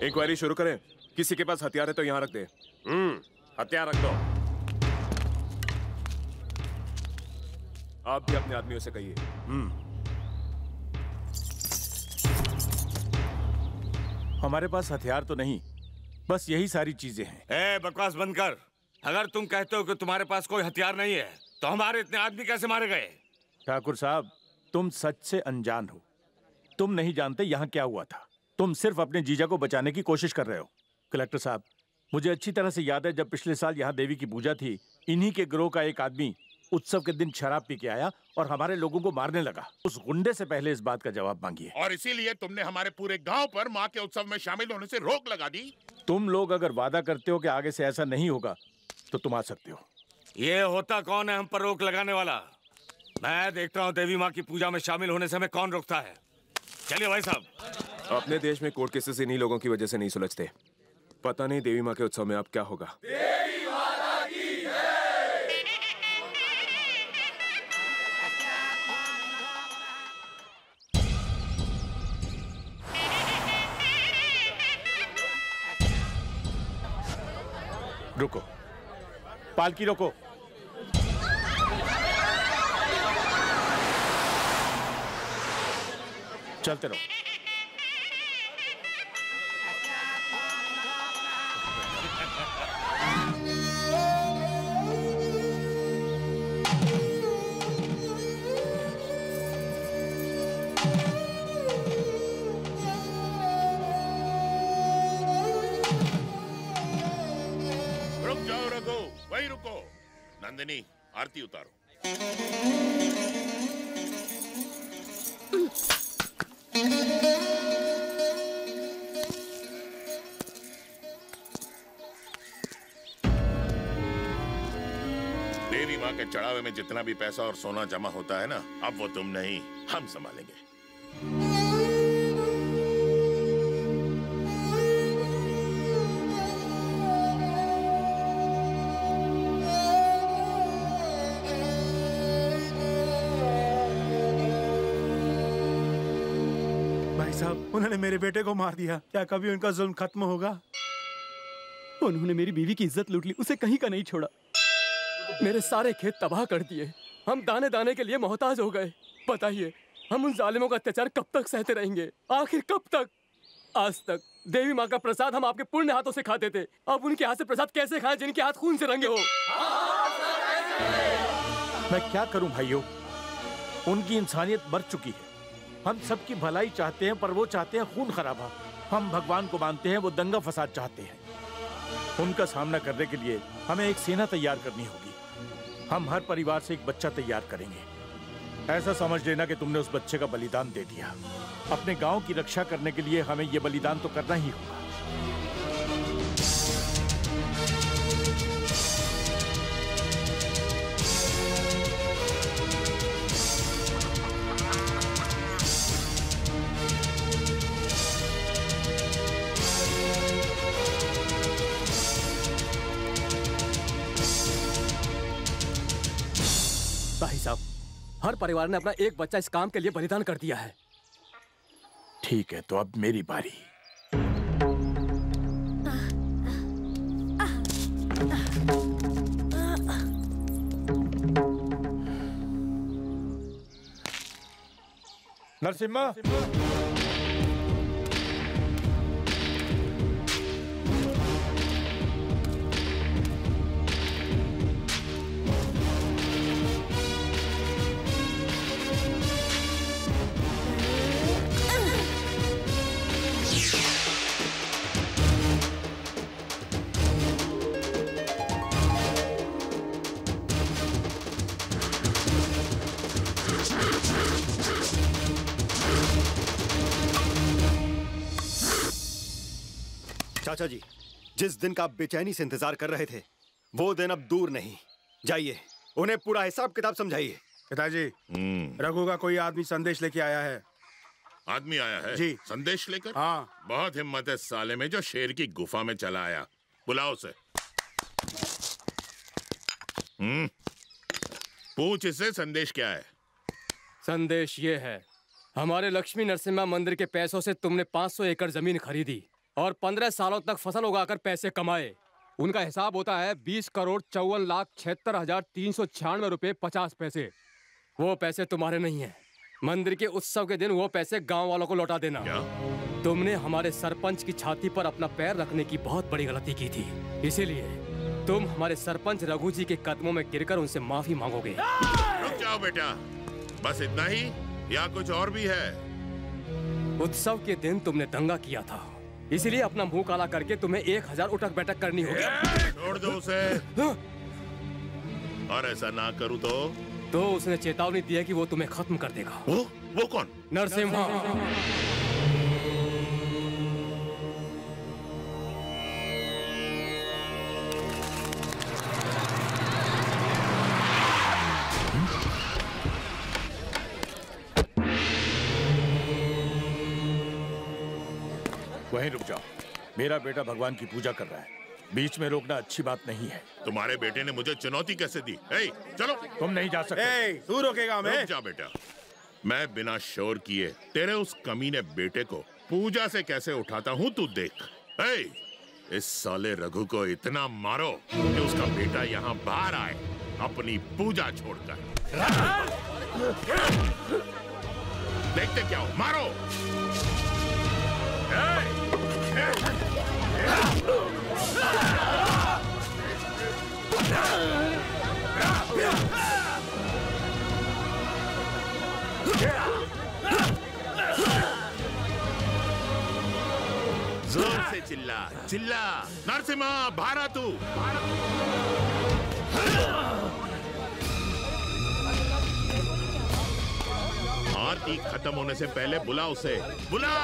Inquiry शुरू करें। किसी के पास हथियार है तो यहाँ रख दे। हथियार रख दो। आप भी अपने आदमियों से कहिए। हमारे पास हथियार तो नहीं, बस यही सारी चीजें हैं। ए, बकवास बंद कर। अगर तुम कहते हो कि तुम्हारे पास कोई हथियार नहीं है तो हमारे इतने आदमी कैसे मारे गए? ठाकुर साहब, तुम सच से अनजान हो। तुम नहीं जानते यहाँ क्या हुआ था। तुम सिर्फ अपने जीजा को बचाने की कोशिश कर रहे हो। कलेक्टर साहब, मुझे अच्छी तरह से याद है जब पिछले साल यहाँ देवी की पूजा थी, इन्हीं के गिरोह का एक आदमी उत्सव के दिन शराब पी के आया और हमारे लोगों को मारने लगा। उस गुंडे से पहले इस बात का जवाब मांगिए। और इसीलिए तुमने हमारे पूरे गांव पर माँ के उत्सव में शामिल होने से रोक लगा दी। तुम लोग अगर वादा करते हो कि आगे से ऐसा नहीं होगा तो तुम आ सकते हो। ये होता कौन है हम पर रोक लगाने वाला? मैं देखता हूँ देवी माँ की पूजा में शामिल होने से हमें कौन रोकता है। चलिए भाई साहब। अपने देश में कोर्ट केसेस इन्हीं लोगों की वजह से नहीं सुलझते। पता नहीं देवी माँ के उत्सव में अब क्या होगा। रुको, पालकी रोको। चलते रहो। रुक जाओ रघु, वही रुको। नंदिनी, आरती उतारो। देवी माँ के चढ़ावे में जितना भी पैसा और सोना जमा होता है ना, अब वो तुम नहीं, हम संभालेंगे। भाई साहब, उन्होंने मेरे बेटे को मार दिया। क्या कभी उनका जुल्म खत्म होगा? उन्होंने मेरी बीवी की इज्जत लूट ली, उसे कहीं का नहीं छोड़ा। मेरे सारे खेत तबाह कर दिए। हम दाने दाने के लिए मोहताज हो गए। बताइए, हम उन जालिमों का अत्याचार कब तक सहते रहेंगे? आखिर कब तक? आज तक देवी माँ का प्रसाद हम आपके पुण्य हाथों से खाते थे। अब उनके हाथ से प्रसाद कैसे खाएं जिनके हाथ खून से रंगे हो? मैं क्या करूं भाइयों, उनकी इंसानियत मर चुकी है। हम सबकी भलाई चाहते हैं पर वो चाहते हैं खून खराबा। हम भगवान को मानते हैं, वो दंगा फसाद चाहते हैं। उनका सामना करने के लिए हमें एक सेना तैयार करनी होगी। हम हर परिवार से एक बच्चा तैयार करेंगे। ऐसा समझ लेना कि तुमने उस बच्चे का बलिदान दे दिया। अपने गांव की रक्षा करने के लिए हमें यह बलिदान तो करना ही होगा। भाई साहब, हर परिवार ने अपना एक बच्चा इस काम के लिए बलिदान कर दिया है। ठीक है, तो अब मेरी बारी। नरसिम्हा, चाचा जी, जिस दिन का आप बेचैनी से इंतजार कर रहे थे, वो दिन अब दूर नहीं। जाइए, उन्हें पूरा हिसाब किताब समझाइए। पिताजी, रघु का कोई आदमी संदेश लेके आया है। आदमी आया है? जी। संदेश लेकर? हाँ। बहुत हिम्मत है साले में, जो शेर की गुफा में चला आया। बुलाओ उसे। पूछ इससे संदेश क्या है? संदेश ये है, हमारे लक्ष्मी नरसिम्हा मंदिर के पैसों से तुमने 500 एकड़ जमीन खरीदी। और 15 सालों तक फसल उगाकर पैसे कमाए। उनका हिसाब होता है 20,54,76,396 रुपए 50 पैसे। वो पैसे तुम्हारे नहीं हैं। मंदिर के उत्सव के दिन वो पैसे गांव वालों को लौटा देना। क्या? तुमने हमारे सरपंच की छाती पर अपना पैर रखने की बहुत बड़ी गलती की थी, इसीलिए तुम हमारे सरपंच रघु जी के कदमों में गिरकर उनसे माफी मांगोगे। रुक जाओ बेटा, बस इतना ही या कुछ और भी है? उत्सव के दिन तुमने दंगा किया था, इसलिए अपना मुंह काला करके तुम्हें 1000 उठक बैठक करनी होगी। छोड़ दो उसे। और ऐसा ना करूं तो उसने चेतावनी दी है कि वो तुम्हें खत्म कर देगा। वो कौन? नरसिम्हा। वहीं रुक जाओ, मेरा बेटा भगवान की पूजा कर रहा है, बीच में रोकना अच्छी बात नहीं है। तुम्हारे बेटे ने मुझे चुनौती कैसे दी? चलो। तुम नहीं जा सकते। तू रोकेगा हमें? रुक जा बेटा, मैं बिना शोर किए तेरे उस कमीने बेटे को पूजा से कैसे उठाता हूँ तू देख। इस साले रघु को इतना मारो कि उसका बेटा यहाँ बाहर आए अपनी पूजा छोड़कर। देखते क्या हो, मारो। जोर से चिल्ला चिल्ला, नरसिम्हा भारा तू। आरती खत्म होने से पहले बुला उसे, बुला।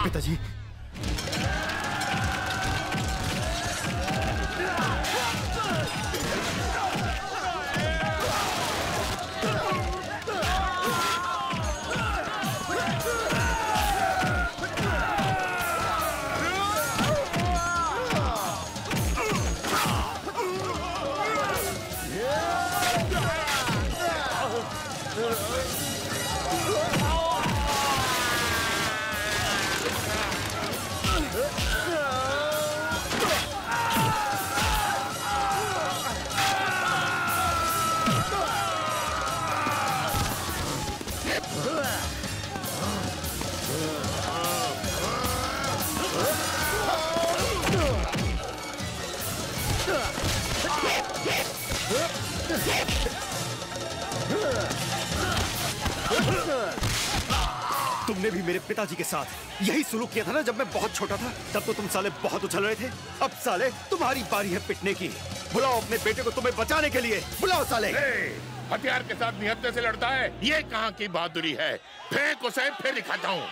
पिताजी, तुमने भी मेरे पिताजी के साथ यही सुलूक किया था ना जब मैं बहुत छोटा था। तब तो तुम साले बहुत उछल रहे थे। अब साले तुम्हारी बारी है पिटने की। बुलाओ अपने बेटे को तुम्हें बचाने के लिए, बुलाओ साले। हथियार के साथ निहत्थे से लड़ता है, ये कहाँ की बहादुरी है? फेंक उसे, फिर दिखाता हूँ।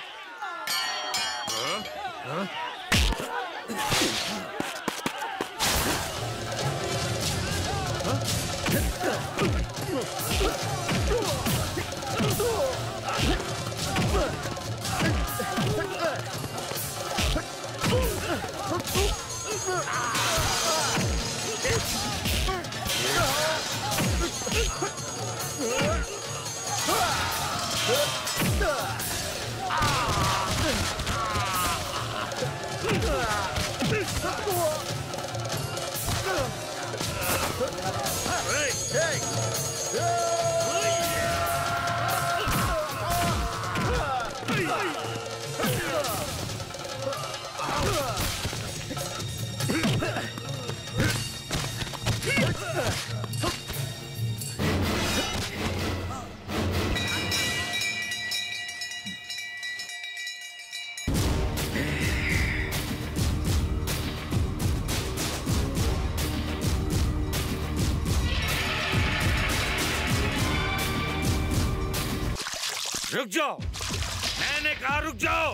रुक जाओ, मैंने कहा रुक जाओ।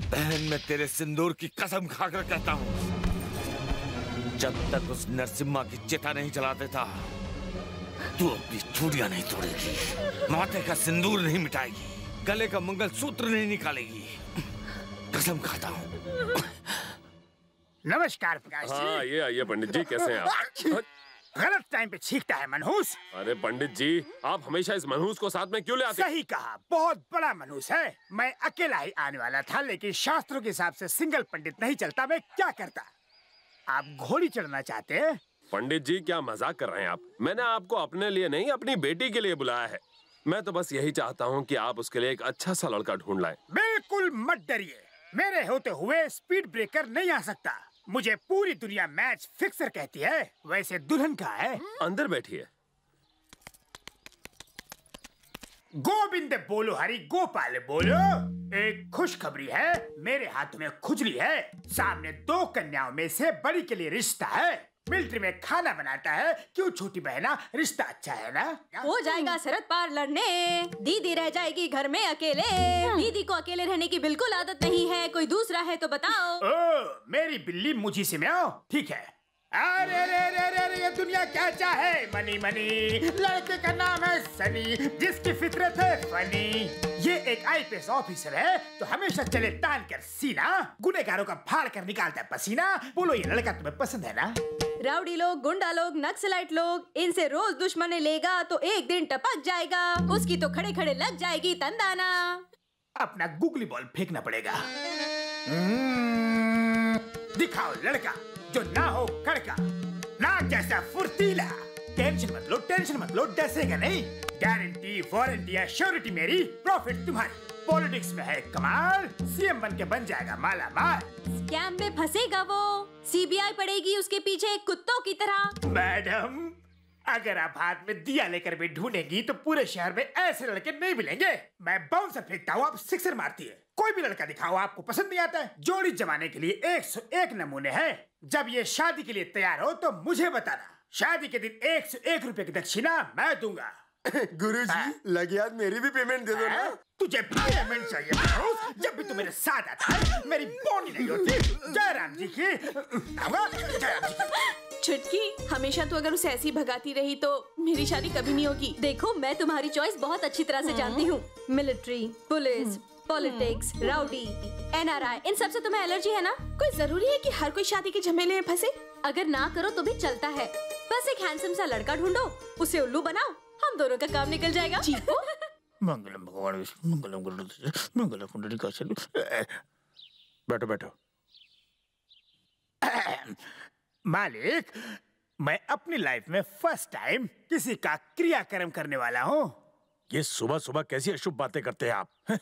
बहन, मैं तेरे सिंदूर की कसम खाकर कहता हूं, जब तक उस नरसिम्हा की चिता नहीं जला देता तू अपनी चूड़ियां नहीं तोड़ेगी, माथे का सिंदूर नहीं मिटाएगी, गले का मंगलसूत्र नहीं निकालेगी। कसम खाता हूँ। नमस्कार प्रकाश जी। हाँ ये आइए पंडित जी, कैसे हैं आप? गलत टाइम पे छींकता है मनहूस। अरे पंडित जी, आप हमेशा इस मनहूस को साथ में क्यों ले आते? सही कहा, बहुत बड़ा मनहूस है। मैं अकेला ही आने वाला था, लेकिन शास्त्रों के हिसाब से सिंगल पंडित नहीं चलता। मैं क्या करता? आप घोड़ी चढ़ना चाहते हैं? पंडित जी क्या मजाक कर रहे हैं आप? मैंने आपको अपने लिए नहीं, अपनी बेटी के लिए बुलाया है। मैं तो बस यही चाहता हूँ कि आप उसके लिए एक अच्छा सा लड़का ढूंढ लाएं। बिल्कुल मत डरिए, मेरे होते हुए स्पीड ब्रेकर नहीं आ सकता। मुझे पूरी दुनिया मैच फिक्सर कहती है। वैसे दुल्हन का है। अंदर बैठिए। गोविंद बोलो हरि गोपाल बोलो। एक खुशखबरी है, मेरे हाथ में खुजली है। सामने 2 कन्याओं में से बड़ी के लिए रिश्ता है। मिलिट्री में खाना बनाता है। क्यों छोटी बहना, रिश्ता अच्छा है ना? हो जाएगा सरहद पार लड़ने, दीदी रह जाएगी घर में अकेले। दीदी को अकेले रहने की बिल्कुल आदत नहीं है, कोई दूसरा है तो बताओ। ओ, मेरी बिल्ली मुझी से म्याओ। ठीक है। अरे रे रे रे रे, ये दुनिया क्या चाहे? मनी मनी, लड़के का नाम है सनी, जिसकी फितरत है फनी। ये एक आईपीएस ऑफिसर है तो हमेशा चले तान कर सीना, गुनहगारों का फाड़ कर निकालता है पसीना। बोलो ये लड़का तुम्हें पसंद है ना? राउडी लोग, गुंडा लोग, नक्सलाइट लोग, इनसे रोज दुश्मनी लेगा तो एक दिन टपक जाएगा। उसकी तो खड़े खड़े लग जाएगी तंदाना। अपना गुगली बॉल फेंकना पड़ेगा। दिखाओ लड़का जो ना हो कड़का, नाक जैसा फुर्तीला। टेंशन मत लो, डसेगा नहीं। गारंटी, वारंटी, एश्योरिटी मेरी, प्रॉफिट तुम्हारी। पॉलिटिक्स में है कमाल, सीएम बन के बन जाएगा माला माल। स्कैम में फंसेगा वो, सीबीआई पड़ेगी उसके पीछे कुत्तों की तरह। मैडम, अगर आप हाथ में दिया लेकर भी ढूंढेंगी तो पूरे शहर में ऐसे लड़के नहीं मिलेंगे। मैं बाउंसर फेंकता हूँ, आप सिक्सर मारती है। कोई भी लड़का दिखाओ, आपको पसंद नहीं आता है। जोड़ी जमाने के लिए 101 नमूने हैं। जब ये शादी के लिए तैयार हो तो मुझे बताना। शादी के दिन 101 रुपए की दक्षिणा मैं दूंगा। गुरुजी, लगे हाथ मेरी भी पेमेंट दे दो ना। तुझे पेमेंट चाहिए? जब भी तू मेरे साथ आता है मेरी बोनी नहीं होती। जयराम जी की। छुटकी, हमेशा तू अगर उसे ऐसी भगाती रही तो मेरी शादी कभी नहीं होगी। देखो, मैं तुम्हारी चॉइस बहुत अच्छी तरह से जानती हूँ। Military, police, politics, rowdy, NRI, इन सब से तुम्हें एलर्जी है ना? कोई जरूरी है कि हर कोई शादी के झमेले में फंसे? अगर ना करो तो भी चलता है। बस एक हैंडसम सा लड़का ढूंढो, उसे उल्लू बनाओ, हम दोनों का काम निकल जाएगा। मंगलम भगवान विष्णु मंगलम गुरुदेव मंगलम पुंडरीकाक्षलु। बैठो बैठो। मालिक, मैं अपनी लाइफ में फर्स्ट टाइम किसी का क्रियाक्रम करने वाला हूँ। ये सुबह सुबह कैसी अशुभ बातें करते हैं आप?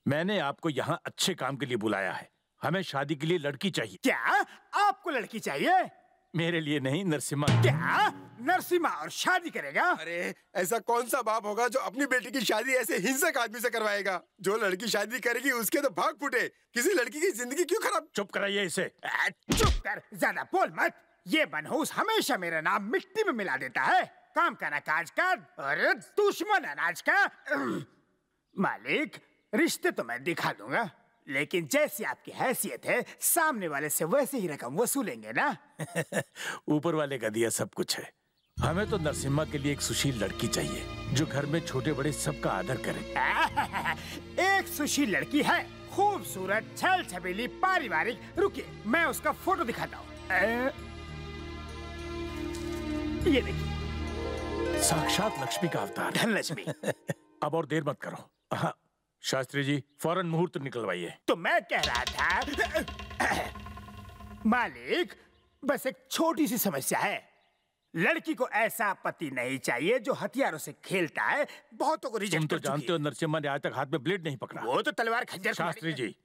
मैंने आपको यहाँ अच्छे काम के लिए बुलाया है। हमें शादी के लिए लड़की चाहिए। क्या आपको लड़की चाहिए? मेरे लिए नहीं, नरसिम्हा। क्या नरसिम्हा और शादी करेगा? अरे ऐसा कौन सा बाप होगा जो अपनी बेटी की शादी ऐसे हिंसक आदमी से करवाएगा? जो लड़की शादी करेगी उसके तो भाग फूटे। किसी लड़की की जिंदगी क्यों खराब? चुप कराइए इसे। चुप कर, ज्यादा बोल मत। ये मनहूस हमेशा मेरा नाम मिट्टी में मिला देता है। काम का ना काज का, अरे दुश्मन अनाज का। मालिक, रिश्ते तो मैं दिखा दूंगा, लेकिन जैसी आपकी हैसियत है सामने वाले से वैसे ही रकम वसूलेंगे ना। ऊपर वाले का दिया सब कुछ है। हमें तो नरसिम्हा के लिए एक सुशील लड़की चाहिए जो घर में छोटे बड़े सबका आदर करे। एक सुशील लड़की है, खूबसूरत, छल छबीली, पारिवारिक। रुकिए, मैं उसका फोटो दिखाता हूँ। ये देखिए, साक्षात लक्ष्मी का अवतार। धनलक्ष्मी। अब और देर मत करो। हाँ, शास्त्री जी फौरन मुहूर्त निकलवाइए। तो मैं कह रहा था मालिक, बस एक छोटी सी समस्या है। लड़की को ऐसा पति नहीं चाहिए जो हथियारों से खेलता है। बहुतों को रिजेक्ट तुम तो कर चुकी जानते हो नरसिम्हा ने आज तक हाथ में ब्लेड नहीं पकड़ा। वो तो तलवार खंजर। शास्त्री जी,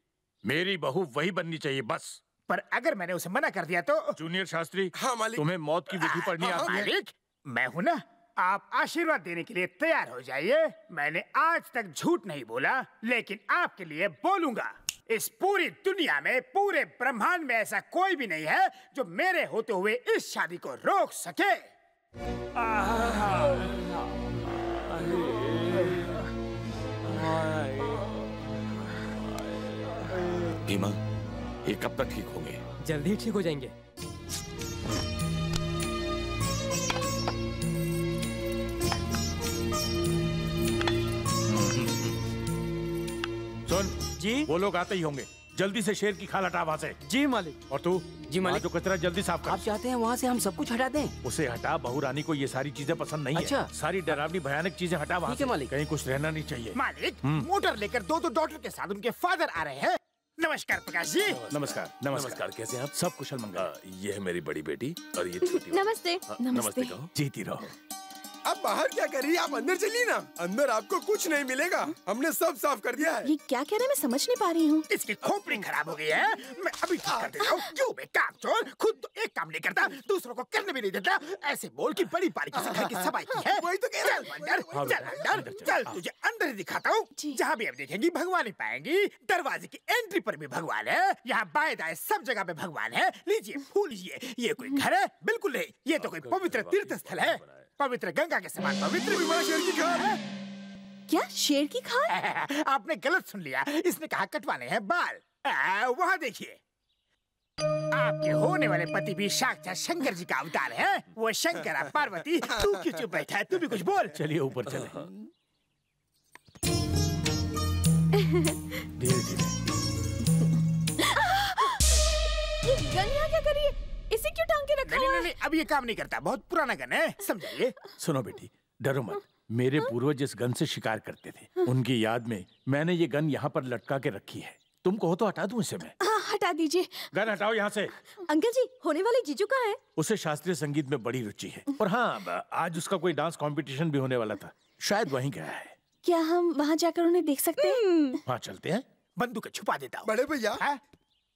मेरी बहू वही बननी चाहिए बस। पर अगर मैंने उसे मना कर दिया तो? जूनियर शास्त्री, हाँ मालिक। तुम्हें मौत की विधि पढ़नी आती है? मालिक, मैं हूं ना। आप आशीर्वाद देने के लिए तैयार हो जाइए। मैंने आज तक झूठ नहीं बोला, लेकिन आपके लिए बोलूंगा। इस पूरी दुनिया में, पूरे ब्रह्मांड में ऐसा कोई भी नहीं है जो मेरे होते हुए इस शादी को रोक सके। भीमा, ये कब तक ठीक होंगे? जल्दी ठीक हो जाएंगे। जी। वो लोग आते ही होंगे। जल्दी से शेर की खाल हटा वहाँ से। जी मालिक। और तू? जी मालिक। जो कचरा जल्दी साफ कर। आप चाहते हैं वहाँ से हम सब कुछ हटा दें? उसे हटा। बहू रानी को ये सारी चीजें पसंद नहीं अच्छा। है। सारी डरावनी भयानक चीजें हटा वहाँ से। मालिक। कहीं कुछ रहना नहीं चाहिए। मालिक, मोटर लेकर दो डॉक्टर के साथ उनके फादर आ रहे हैं। नमस्कार प्रकाश जी। नमस्कार। नमस्कार, कैसे हैं आप? सब कुशल मंगल। ये है मेरी बड़ी बेटी और ये छोटी। नमस्ते। नमस्ते कहो। जीती रहो। अब बाहर क्या कर रही है? आप अंदर चलिए ना। अंदर आपको कुछ नहीं मिलेगा, हमने सब साफ कर दिया है। ये क्या कह रहे हैं, मैं समझ नहीं पा रही हूँ। इसकी खोपड़ी खराब हो गई है, मैं अभी ठीक कर देता हूँ। क्यों बे कामचोर, खुद तो एक काम नहीं करता, दूसरों को करने भी नहीं देता। ऐसे बोल कि बड़ी बारीकी से घर की सफाई की है। वही तो कह रहा हूँ। अंदर चल, तुझे अंदर ही दिखाता हूँ। जहाँ भी आप देखेंगी भगवान ही पाएंगी। दरवाजे की एंट्री पर भी भगवान है, यहाँ बाएं दाएं सब जगह पे भगवान है। लीजिए फूल लीजिए। ये कोई घर है? बिल्कुल नहीं, ये तो कोई पवित्र तीर्थ स्थल है। पवित्र गंगा के समान पवित्र। शेर की खाल। क्या शेर की खाल? आपने गलत सुन लिया, इसने कहा कटवाने हैं बाल। वहाँ देखिए, आपके होने वाले पति भी साक्षात शंकर जी का अवतार है। वो शंकर है, पार्वती। तू क्यों चुप बैठा है? तू भी कुछ बोल। चलिए ऊपर चले। धीरे धीरे। ये गन यहाँ क्या करिए? इसे क्यों टांग के रखा हुआ है? नहीं, अब ये काम नहीं करता, बहुत पुराना गन है, समझिए। सुनो बेटी, डरो मत। मेरे पूर्वज इस गन से शिकार करते थे। उनकी याद में मैंने ये गन यहाँ पर लटका के रखी है। तुम कहो तो हटा दूं इसे मैं? हाँ, हटा दीजिए। गन हटाओ यहाँ से। अंकल जी, होने वाले जीजू कहाँ है? उसे शास्त्रीय संगीत में बड़ी रुचि है। और हाँ, आज उसका कोई डांस कंपटीशन भी होने वाला था, शायद वहीं गया है। क्या हम वहाँ जाकर उन्हें देख सकते हैं? हाँ चलते हैं। बंदूक छुपा देता हूँ। बड़े भैया,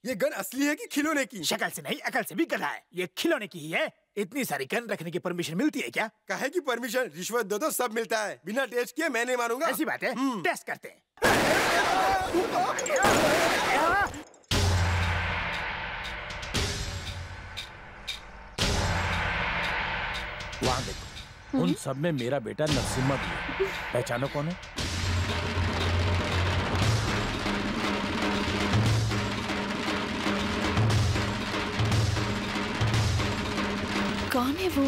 ये गन असली है कि खिलौने की? शक्ल से नहीं, अकल से भी गधा है। ये खिलौने की ही है। इतनी सारी गन रखने की परमिशन मिलती है क्या? काहे की परमिशन? रिश्वत दो तो सब मिलता है। बिना टेस्ट किए मैं नहीं मानूंगा। ऐसी बात है, टेस्ट करते हैं। वहाँ देखो, उन सब में मेरा बेटा नरसिम्हा भी है। पहचानो कौन है? कौन है वो?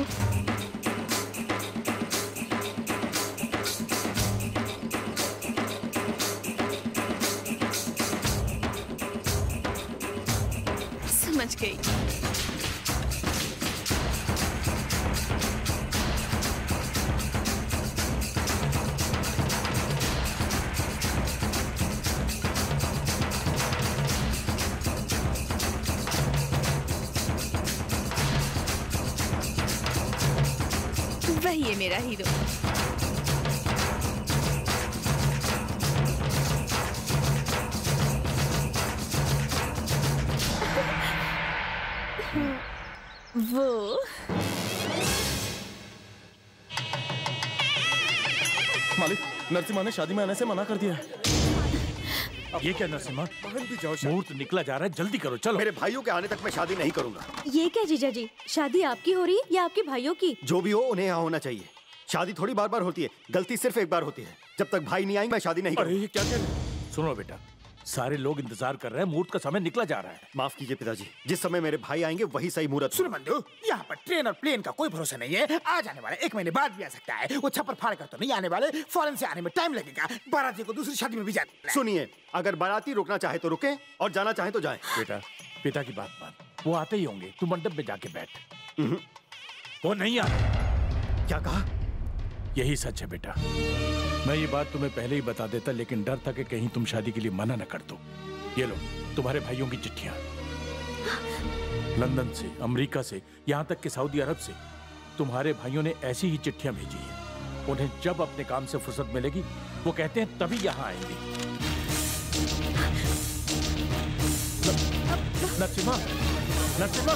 समझ गई। वही है मेरा हीरो। वो मालिक, नरसिम्हा ने शादी में आने से मना कर दिया है। ये क्या नरसिम्हा? मुहूर्त निकला जा रहा है, जल्दी करो, चलो। मेरे भाइयों के आने तक मैं शादी नहीं करूंगा। ये क्या जीजा जी, शादी आपकी हो रही है या आपके भाइयों की? जो भी हो, उन्हें यहाँ होना चाहिए। शादी थोड़ी बार बार होती है, गलती सिर्फ एक बार होती है। जब तक भाई नहीं आएंगे मैं शादी नहीं करूंगा। अरे क्या कह रहे हैं? सुनो बेटा, सारे लोग इंतजार कर रहे हैं, मुहूर्त का समय निकला जा रहा है। माफ कीजिए पिताजी, जिस समय मेरे भाई आएंगे वही सही मुहूर्त। सुनो बंधु, यहाँ पर ट्रेन और प्लेन का कोई भरोसा नहीं है। आ जाने वाले 1 महीने बाद भी आ सकता है। वो छप्पर फाड़ कर तो नहीं आने वाले, फौरन से आने में टाइम लगेगा। बाराती को दूसरी शादी में भी जाना है। सुनिए, अगर बाराती रुकना चाहे तो रुके और जाना चाहे तो जाए। बेटा, पिता की बात मान, वो आते ही होंगे। तू मंडप में जाके बैठ। वो नहीं आते। क्या कहा? यही सच है बेटा। मैं ये बात तुम्हें पहले ही बता देता, लेकिन डर था कि कहीं तुम शादी के लिए मना न कर दो। ये लो तुम्हारे भाइयों की चिट्ठियां, लंदन से, अमेरिका से, यहाँ तक कि सऊदी अरब से। तुम्हारे भाइयों ने ऐसी ही चिट्ठियां भेजी हैं। उन्हें जब अपने काम से फुर्सत मिलेगी, वो कहते हैं तभी यहाँ आएंगे। नरसिम्हा, नरसिम्हा,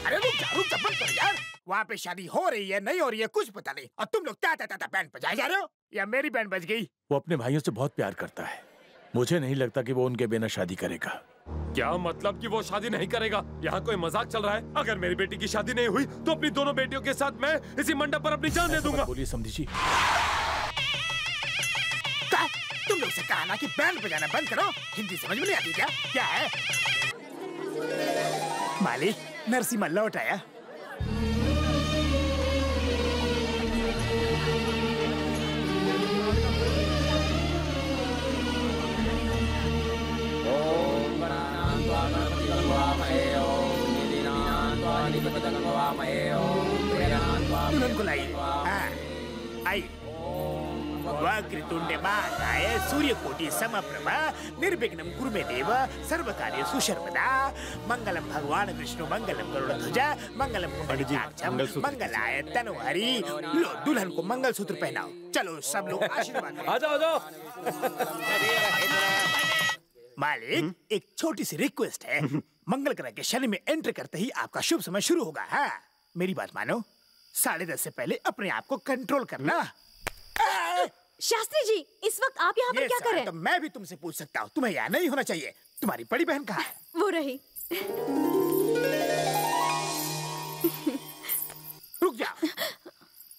अरे रुक जा बंद कर यार। वहाँ पे शादी हो रही है नहीं हो रही है कुछ पता नहीं, और तुम लोग ता बैंड बजाए जा रहे हो, या मेरी बैंड बज गई? वो अपने भाइयों से बहुत प्यार करता है। मुझे नहीं लगता कि वो उनके बिना शादी करेगा। क्या मतलब कि वो शादी नहीं करेगा? यहाँ कोई मजाक चल रहा है? अगर मेरी बेटी की शादी नहीं हुई तो अपनी दोनों बेटियों के साथ मैं इसी मंडप पर अपनी जान दे दूंगा। बोलिए समधी जी। तुम लोग से कहा ना कि बैंड बजाना बंद करो। हिंदी समझ में नहीं आती क्या? क्या है? मालिक, नरसिम्हा लौट आया। दुल्हन को लाइए। हाँ, आइए। वक्रतुंड महाकाय सूर्यकोटि समप्रभा निर्विघ्नं कुरु मे देव सर्वकार्येषु सर्वदा मंगलम भगवान विष्णु मंगलम गरुड़ध्वजा मंगलम पुंडरीकाक्षं मंगलाय तनोहरि। लो दुल्हन को मंगलसूत्र पहनाओ। चलो सब लोग आशीर्वाद। आ जाओ। मालिक, एक छोटी सी रिक्वेस्ट है। मंगल ग्रह के शनि में एंटर करते ही आपका शुभ समय शुरू होगा। हाँ, मेरी बात मानो। 10:30 से पहले अपने आप को कंट्रोल करना। शास्त्री जी, इस वक्त आप यहाँ पर क्या कर रहे हैं? तो मैं भी तुमसे पूछ सकता हूँ, तुम्हें यहाँ नहीं होना चाहिए। तुम्हारी बड़ी बहन कहाँ है? वो रही। रुक जा।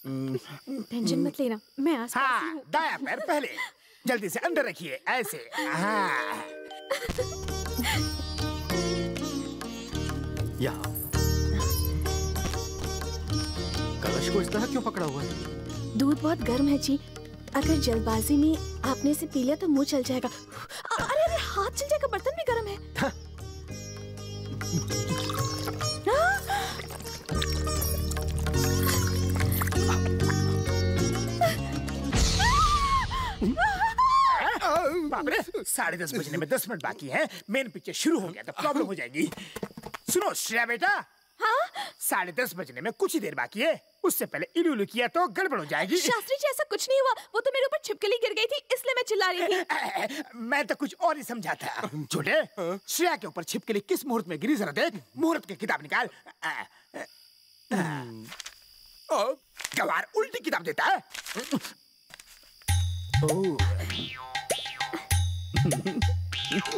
टेंशन मत लेना, मैं आसपास ही हूँ। दायां पैर पहले, जल्दी से अंदर रखिए, ऐसे। हाँ। यहाँ कलश को इस तरह क्यों पकड़ा हुआ है? दूध बहुत गर्म है जी, अगर जल्दबाजी में आपने इसे पी लिया तो मुंह चल जाएगा। अरे अरे, हाथ चल जाएगा, बर्तन भी गर्म है। बाप रे, 10:30 बजने में 10 मिनट बाकी है। मेन पिक्चर शुरू हो गया तो प्रॉब्लम हो जाएगी। सुनो श्रेया बेटा, हाँ? 10:30 बजने में कुछ ही देर बाकी है। उससे पहले इलू किया तो गड़बड़ हो जाएगी। शास्त्री जी, ऐसा कुछ नहीं हुआ। वो तो मेरे ऊपर छिपकली गिर गई थी, इसलिए मैं चिल्ला रही थी। मैं तो कुछ और ही समझा था। छोटे, श्रेया के ऊपर छिपकली किस मुहूर्त में गिरी, जरा देख। मुहूर्त की किताब निकाल। गवार उल्टी किताब देता है।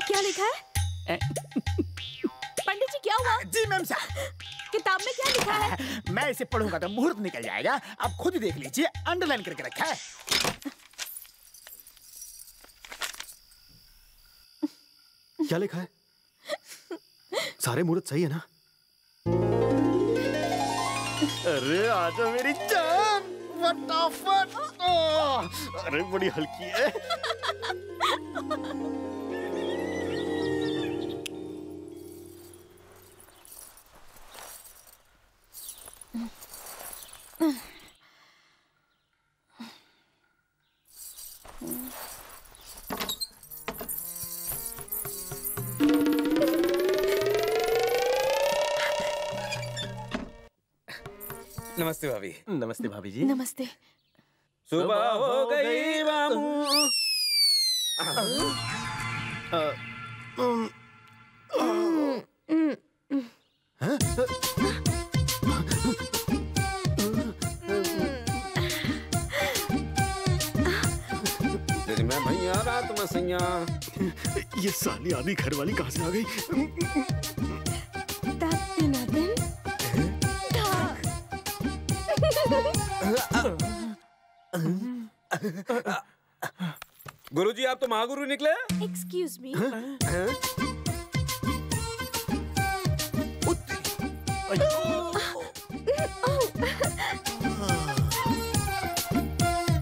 क्या लिखा है? पंडित जी, क्या हुआ? जी मैम साहब, किताब में क्या लिखा है? मैं इसे पढ़ूंगा तो मुहूर्त निकल जाएगा। आप खुद ही देख लीजिए, अंडरलाइन करके रखा है। क्या लिखा है? सारे मुहूर्त सही है ना? अरे आजा मेरी जान, फटाफट। अरे बड़ी हल्की है। नमस्ते भाभी। नमस्ते भाभी जी। नमस्ते। सुबह हो गई मामू। मैं भैया रात में सैया। ये साली आदि घर वाली कहाँ से आ गई? गुरुजी, आप तो महागुरु निकले। Excuse me.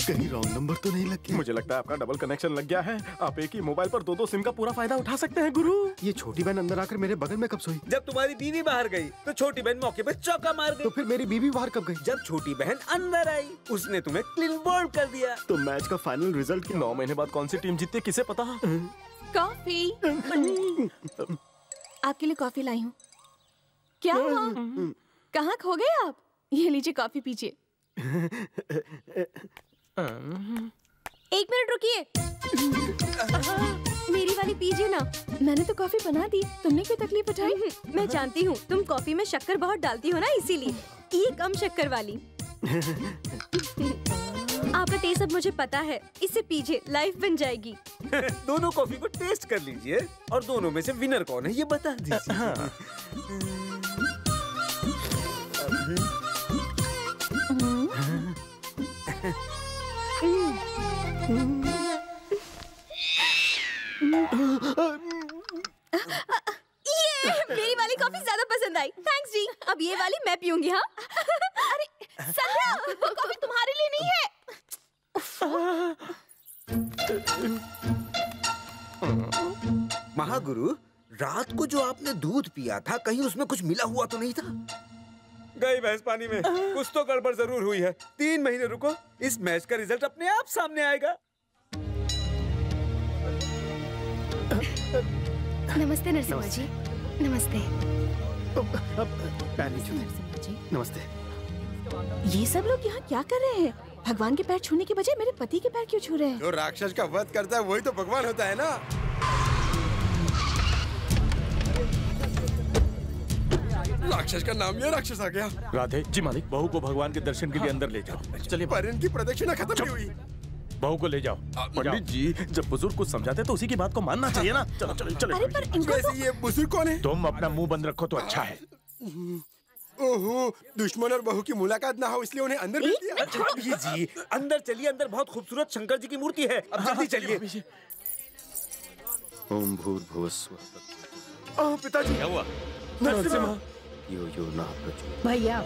कहीं रॉन्ग नंबर तो नहीं लग गया? मुझे लगता है आपका डबल कनेक्शन लग गया है। आप एक ही मोबाइल पर 2-2 सिम का पूरा फायदा उठा सकते हैं गुरु। ये छोटी बहन अंदर आकर मेरे बगल में कब सोई? जब तुम्हारी बीवी बाहर गई तो छोटी बहन मौके पे चौका मार गई। तो फिर मेरी बीवी बाहर कब गई? जब छोटी बहन अंदर आई, उसने तुम्हें क्लीन बोल्ड कर दिया। तो मैच का फाइनल रिजल्ट 9 महीने बाद कौन सी टीम जीतती है, किसे पता? कॉफी। आपके लिए कॉफी लाई हूँ। क्या हुआ? कहाँ खो गए आप? ये लीजिए, कॉफी पीजिए। 1 मिनट रुकिए। मेरी वाली पीजिए ना। मैंने तो कॉफी बना दी, तुमने क्यों तकलीफ उठाई? मैं जानती हूँ तुम कॉफी में शक्कर बहुत डालती हो ना, इसीलिए। ये कम शक्कर वाली। आपका टेस्ट अब मुझे पता है, इसे पीजिए, लाइफ बन जाएगी। दोनों कॉफी को टेस्ट कर लीजिए और दोनों में से विनर कौन है ये बता दीजिए। हाँ। ये मेरी वाली कॉफी ज्यादा पसंद आई। थैंक्स जी। अब ये वाली मैं पीऊंगी। हाँ। अरे संध्या, वो कॉफी तुम्हारे लिए नहीं है। महागुरु, रात को जो आपने दूध पिया था, कहीं उसमें कुछ मिला हुआ तो नहीं था? गई भैंस पानी में। कुछ तो गड़बड़ जरूर हुई है। 3 महीने रुको, इस मैच का रिजल्ट अपने आप सामने आएगा। नमस्ते नरसिम्हा जी। नमस्ते। नमस्ते। ये सब लोग यहाँ क्या कर रहे हैं? भगवान के पैर छूने के बजाय मेरे पति के पैर क्यों छू रहे हैं? जो राक्षस का वध करता है वही तो भगवान होता है ना। राक्षस का नाम लिया, राक्षस आ गया। राधे जी मालिक, बहू को भगवान के दर्शन के लिए अंदर ले जाओ। चलिए। पर इनकी प्रदक्षिणा खत्म नहीं हुई। बहू को ले जाओ। पंडित जी, जब बुजुर्ग कुछ समझाते तो उसी की बात को मानना चाहिए ना। चलो चलो चलो। अरे पर इनको तो... ये बुजुर्ग कौन है? तुम अपना मुंह बंद रखो तो अच्छा है। ओहो, दुश्मन और बहू की मुलाकात ना हो इसलिए उन्हें अंदर भेज दिया। भाभी जी, अंदर चलिए, अंदर बहुत खूबसूरत शंकर जी की मूर्ति है। अब जल्दी चलिए। ओम भूर्भुवस्सुः। पिताजी। क्या हुआ? नरसिम्हा। यो यो ना प्रचोदयात्। भैया,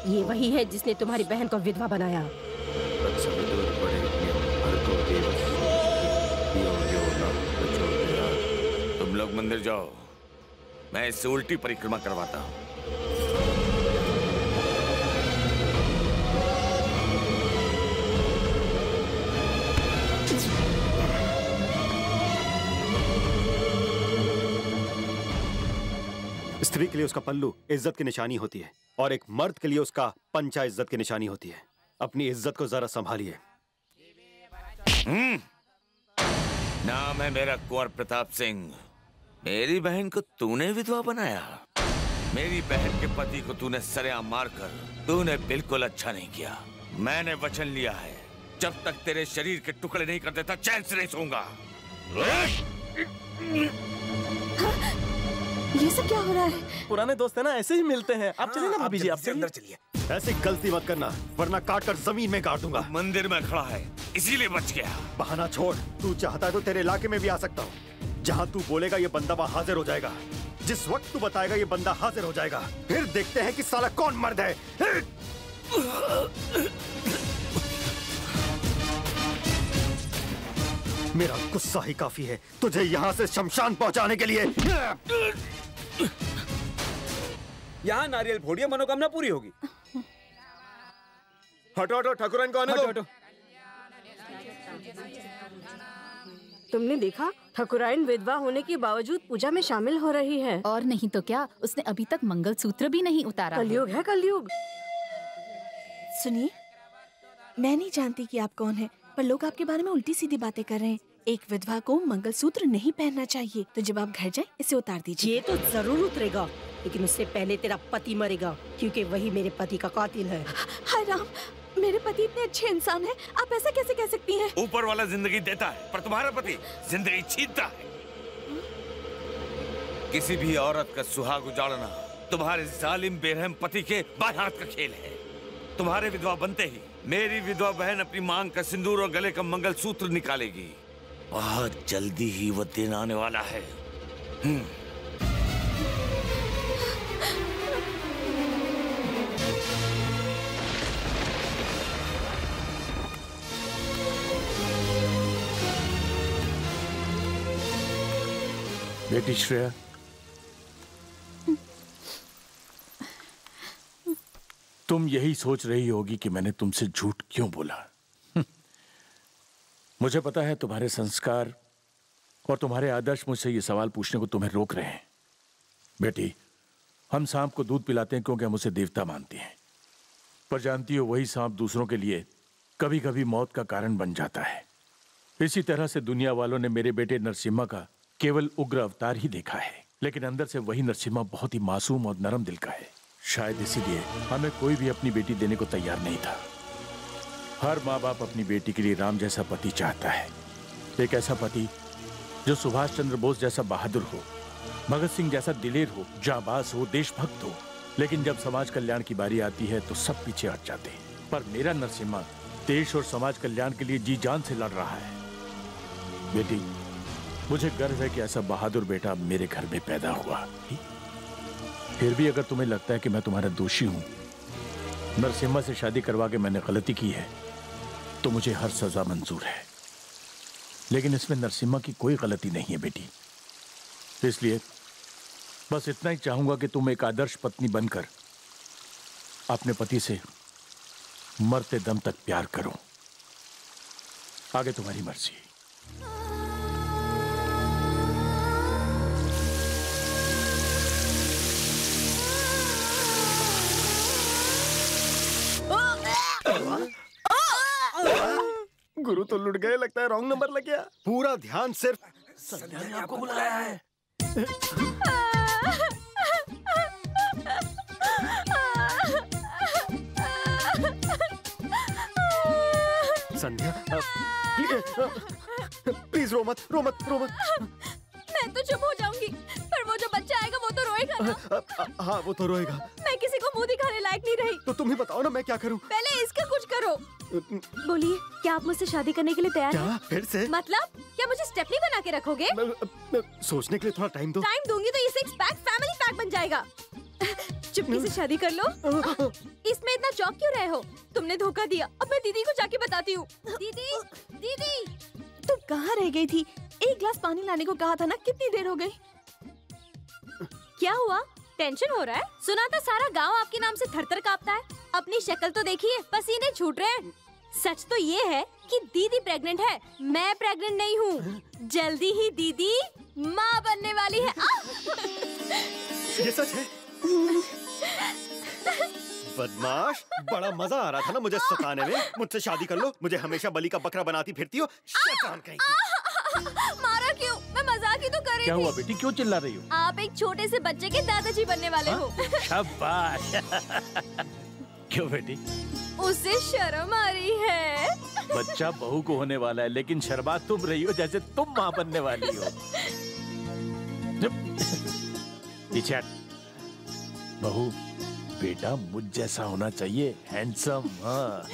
ये वही है जिसने तुम्हारी बहन को विधवा बनाया। तुम लोग मंदिर जाओ, मैं इससे उल्टी परिक्रमा करवाता हूँ। स्त्री के लिए उसका पल्लू इज्जत की निशानी होती है और एक मर्द के लिए उसका पंचा इज्जत की निशानी होती है। अपनी इज्जत को जरा संभालिए। नाम है मेरा कुंवर प्रताप सिंह। मेरी बहन को तूने विधवा बनाया। मेरी बहन के पति को तूने सरेआम मारकर तूने बिल्कुल अच्छा नहीं किया। मैंने वचन लिया है, जब तक तेरे शरीर के टुकड़े नहीं कर देता चैन से नहीं सोऊंगा। ये सब क्या हो रहा है? पुराने दोस्त है ना, ऐसे ही मिलते हैं। आप चलिए ना भाभी जी, आप अंदर चलिए। ऐसी गलती मत करना वरना काट कर जमीन में गाड़ दूंगा। मंदिर में खड़ा है इसीलिए बच गया। बहाना छोड़, तू चाहता है तो तेरे इलाके में भी आ सकता हूँ। जहाँ तू बोलेगा ये बंदा वहाँ हाजिर हो जाएगा। जिस वक्त तू बताएगा ये बंदा हाजिर हो जाएगा। फिर देखते हैं कि साला कौन मर्द है। मेरा गुस्सा ही काफी है तुझे यहाँ से शमशान पहुँचाने के लिए। यहाँ नारियल फोड़िए, मनोकामना पूरी होगी। हटो हटो, ठाकुराइन को आने दो। हटो। तुमने देखा, ठाकुराइन विधवा होने के बावजूद पूजा में शामिल हो रही है। और नहीं तो क्या, उसने अभी तक मंगलसूत्र भी नहीं उतारा। कलयुग है कलयुग। सुनिए, मैं नहीं जानती कि आप कौन हैं, पर लोग आपके बारे में उल्टी सीधी बातें कर रहे हैं। एक विधवा को मंगलसूत्र नहीं पहनना चाहिए, तो जब आप घर जाएं इसे उतार दीजिए। ये तो जरूर उतरेगा, लेकिन उससे पहले तेरा पति मरेगा, क्योंकि वही मेरे पति का कातिल है। हाय राम, मेरे पति इतने अच्छे इंसान हैं, आप ऐसा कैसे कह सकती हैं? ऊपर वाला जिंदगी देता है पर तुम्हारा पति जिंदगी छीनता है। किसी भी औरत का सुहाग उजाड़ना तुम्हारे जालिम बेरहम पति के बाएं हाथ का खेल है। तुम्हारे विधवा बनते ही मेरी विधवा बहन अपनी मांग का सिंदूर और गले का मंगलसूत्र निकालेगी। बहुत जल्दी ही वो दिन आने वाला है। बेटी श्रेया, तुम यही सोच रही होगी कि मैंने तुमसे झूठ क्यों बोला। मुझे पता है तुम्हारे संस्कार और तुम्हारे आदर्श मुझसे ये सवाल पूछने को तुम्हें रोक रहे हैं। बेटी, हम सांप को दूध पिलाते हैं क्योंकि हम उसे देवता मानते हैं, पर जानती हो वही सांप दूसरों के लिए कभी कभी मौत का कारण बन जाता है। इसी तरह से दुनिया वालों ने मेरे बेटे नरसिम्हा का केवल उग्र अवतार ही देखा है, लेकिन अंदर से वही नरसिम्हा बहुत ही मासूम और नरम दिल का है। शायद इसीलिए हमें कोई भी अपनी बेटी देने को तैयार नहीं था। हर माँ बाप अपनी बेटी के लिए राम जैसा पति चाहता है, एक ऐसा पति जो सुभाष चंद्र बोस जैसा बहादुर हो, भगत सिंह जैसा दिलेर हो, जाबाज हो, देशभक्त हो। लेकिन जब समाज कल्याण की बारी आती है तो सब पीछे हट जाते हैं। पर मेरा नरसिम्हा देश और समाज कल्याण के लिए जी जान से लड़ रहा है। बेटी, मुझे गर्व है कि ऐसा बहादुर बेटा मेरे घर में पैदा हुआ। फिर भी अगर तुम्हें लगता है कि मैं तुम्हारा दोषी हूं, नरसिम्हा से शादी करवा के मैंने गलती की है, तो मुझे हर सजा मंजूर है। लेकिन इसमें नरसिम्हा की कोई गलती नहीं है बेटी। इसलिए बस इतना ही चाहूंगा कि तुम एक आदर्श पत्नी बनकर अपने पति से मरते दम तक प्यार करो, आगे तुम्हारी मर्जी। गुरु तो लुट गए, लगता है रॉन्ग नंबर लग गया। पूरा ध्यान सिर्फ संध्या ने आपको बुलाया है। संध्या प्लीज रो मत, रो मत, रो मत। मैं तो चुप हो जाऊंगी, पर वो जो बच्चा आएगा वो तो रोएगा ना। हाँ वो तो रोएगा। मैं किसी को मुंह दिखाने लायक नहीं रही। तो तुम ही बताओ ना मैं क्या करूं। पहले इसका कुछ करो। बोलिए, क्या आप मुझसे शादी करने के लिए तैयार हैं? फिर से? मतलब क्या मुझे स्टेपनी बना के रखोगे? सोचने के लिए थोड़ा टाइम दो। टाइम दूंगी तो ये 6 पैक फैमिली पैक बन जाएगा। चुपके से शादी कर लो। इसमें इतना चौंक क्यों रहे हो? तुमने धोखा दिया। अब मैं दीदी को जाके बताती हूँ। दीदी, दीदी, तुम कहाँ रह गई थी? एक गिलास पानी लाने को कहा था ना, कितनी देर हो गई? क्या हुआ? टेंशन हो रहा है? सुना था सारा गांव आपके नाम से थरथर कांपता है। अपनी शक्ल तो देखिए, पसीने छूट रहे हैं। सच तो ये है कि दीदी प्रेग्नेंट है, मैं प्रेग्नेंट नहीं हूँ। जल्दी ही दीदी माँ बनने वाली है। ये सच है? बदमाश, बड़ा मजा आ रहा था ना मुझे सताने में। मुझसे शादी कर लो, मुझे हमेशा बलि का बकरा बनाती फिरती हो। शैतान कहीं की। मारा क्यों? मैं मजाक ही तो कर रही थी। क्या हुआ बेटी, क्यों चिल्ला रही हो? आप एक छोटे से बच्चे के दादाजी बनने वाले हो। शाबाश। क्यों बेटी? उसे शर्म आ रही है। बच्चा बहू को होने वाला है, लेकिन शर्मा तुम रही हो जैसे तुम माँ बनने वाली हो। पीछे हट। बहू, बेटा मुझ जैसा होना चाहिए, हैंडसम। हाँ।